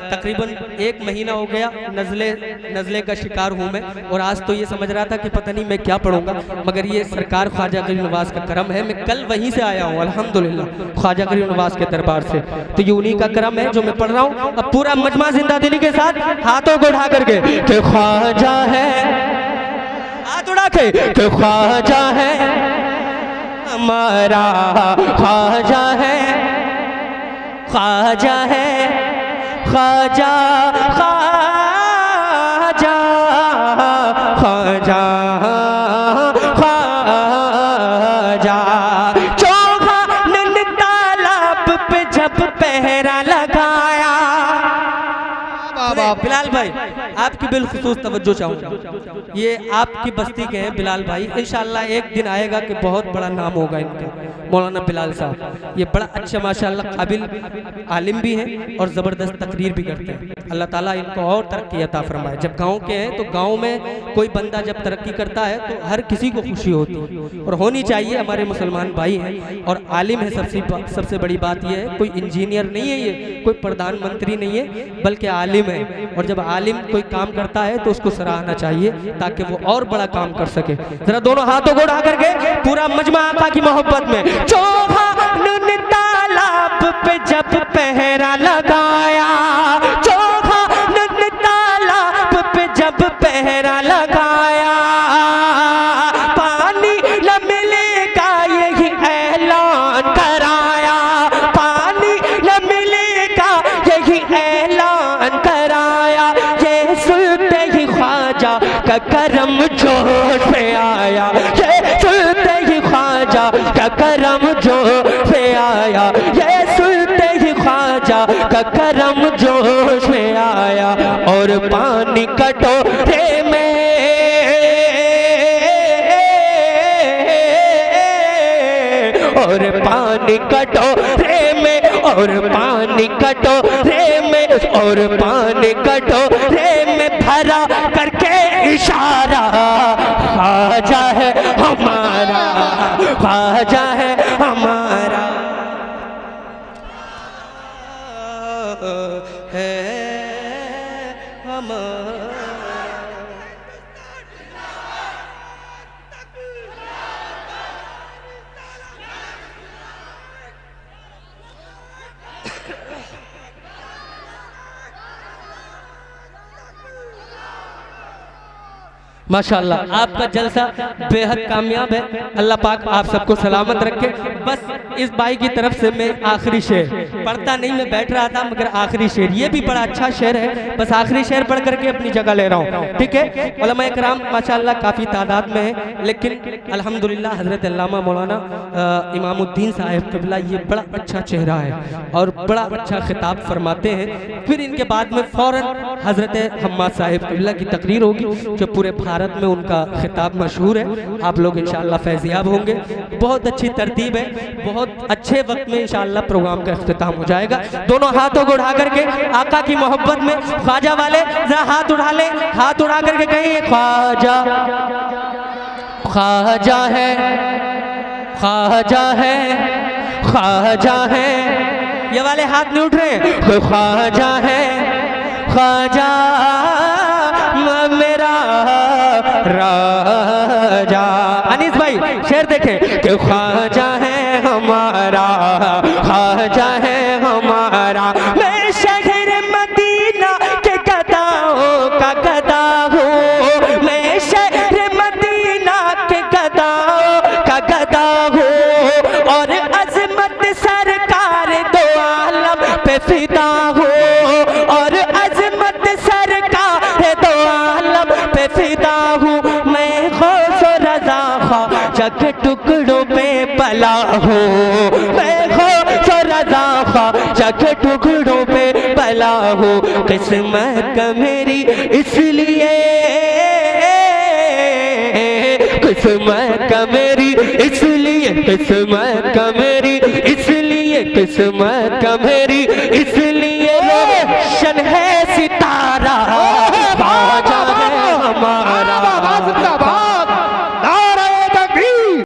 तकरीबन 1 महीना हो गया नज़ले का शिकार हूँ मैं, और आज तो ये समझ रहा था कि पता नहीं मैं क्या पढ़ूंगा, मगर ये सरकार ख्वाजा गरीब नवाज का करम है। मैं कल वहीं से आया हूँ अल्हम्दुलिल्लाह, ख्वाजा गरीब नवाज के दरबार से, तो ये उन्हीं का करम है जो मैं पढ़ रहा हूँ। अब पूरा मजमा जिंदा दिली के साथ हाथों को उठा करके कि ख्वाजा है, हाथ उठा के कि ख्वाजा है हमारा, ख्वाजा है, ख्वाजा है, ख्वाजा ख्वाजा ख्वाजा ख्वाजा। चौहा नन तालाब पे जब पहरा लगाया। बिलाल भाई आपकी बिलखुसूस तवज्जो चाहूँगा, ये आपकी बस्ती के हैं बिलाल भाई, इंशाअल्लाह एक दिन आएगा कि बहुत बड़ा नाम होगा इनका, मौलाना बिलाल साहब। ये बड़ा अच्छा माशाअल्लाह काबिल आलिम भी हैं और ज़बरदस्त तकरीर भी करते हैं। अल्लाह ताला इनको और तरक्की अता फरमाए। जब गाँव के हैं तो गाँव में कोई बंदा जब तरक्की करता है तो हर किसी को खुशी होती है और होनी चाहिए। हमारे मुसलमान भाई हैं और आलिम है, सबसे बड़ी बात यह है कोई इंजीनियर नहीं है, ये कोई प्रधानमंत्री नहीं है, बल्कि आलिम है। और जब आलिम कोई काम करता है तो उसको सराहना चाहिए ताकि वो और बड़ा काम कर सके। जरा दोनों हाथों को उठा करके पूरा मजमा आका की मोहब्बत में। चौहा नून तालाब पे जब पहरा लगाया, चौहा नून तालाब पे जब पहरा लगाया, पानी न मिलेगा यही ऐलान कराया, पानी न मिलेगा यही ऐलान कराया। ये सुनते ही ख्वाजा का करम जोश में आया, ये सुनते ही ख्वाजा का करम जोश में आया, ये सुनते ही ख्वाजा का करम जोश में आया। और पानी कटोरे में, और पानी कटोरे में, और पानी कटोरे में, और पानी कटोरे में भरा करके इशारा, ख्वाजा है हमारा, ख्वाजा है हमारा, है हमारा। माशाअल्लाह आपका जलसा बेहद कामयाब है, अल्लाह पाक आप सबको सलामत रखे। बस इस भाई की तरफ से मैं आखिरी शेर पढ़ता नहीं, मैं बैठ रहा था मगर आखिरी शेर, ये भी बड़ा अच्छा शेर है, बस आखिरी शेर पढ़ करके अपनी जगह ले रहा हूँ, ठीक है? उलमा कराम माशाअल्लाह काफ़ी तादाद में है, लेकिन अल्हम्दुलिल्लाह हज़रत अल्लामा मौलाना इमामुद्दीन साहिब क़िबला ये बड़ा अच्छा चेहरा है और बड़ा अच्छा खिताब फरमाते हैं। फिर इनके बाद में फ़ौरन हज़रत हम्माद साहिब क़िबला की तकरीर होगी जो पूरे भारत में उनका खिताब मशहूर है। आप लोग इंशाअल्लाह फैज़याब होंगे। बहुत अच्छी तरतीब है, बहुत अच्छे वक्त में इंशाअल्लाह प्रोग्राम का इख्तिताम हो जाएगा। दोनों हाथों को उठा करके आका की मोहब्बत में ख्वाजा वाले जरा हाथ उठा ले, हाथ उठा करके कहेंगे ख्वाजा, ख्वाजा है, ख्वाजा है, ख्वाजा है। ये वाले हाथ नहीं उठ रहे, ख्वाजा है, ख्वाजा मेरा राजा। अनीस भाई शेर देखें कि ख्वाजा है हमारा, ख्वाजा है हमारा। मैं शहर मदीना के गदाओं का गदा हूँ, मैं शहर मदीना के गदाओं का गदा हूँ और अजमत सरकार दो आलम पे फिदा हूँ। के टुकड़ों पे पला हूँ, मैं हो सो रज़ा ख्वाजा के टुकड़ों पे पला हूँ। किस्मत का मेरी इसलिए, किस्मत का मेरी इसलिए, किस्मत का मेरी इसलिए, किस्मत का मेरी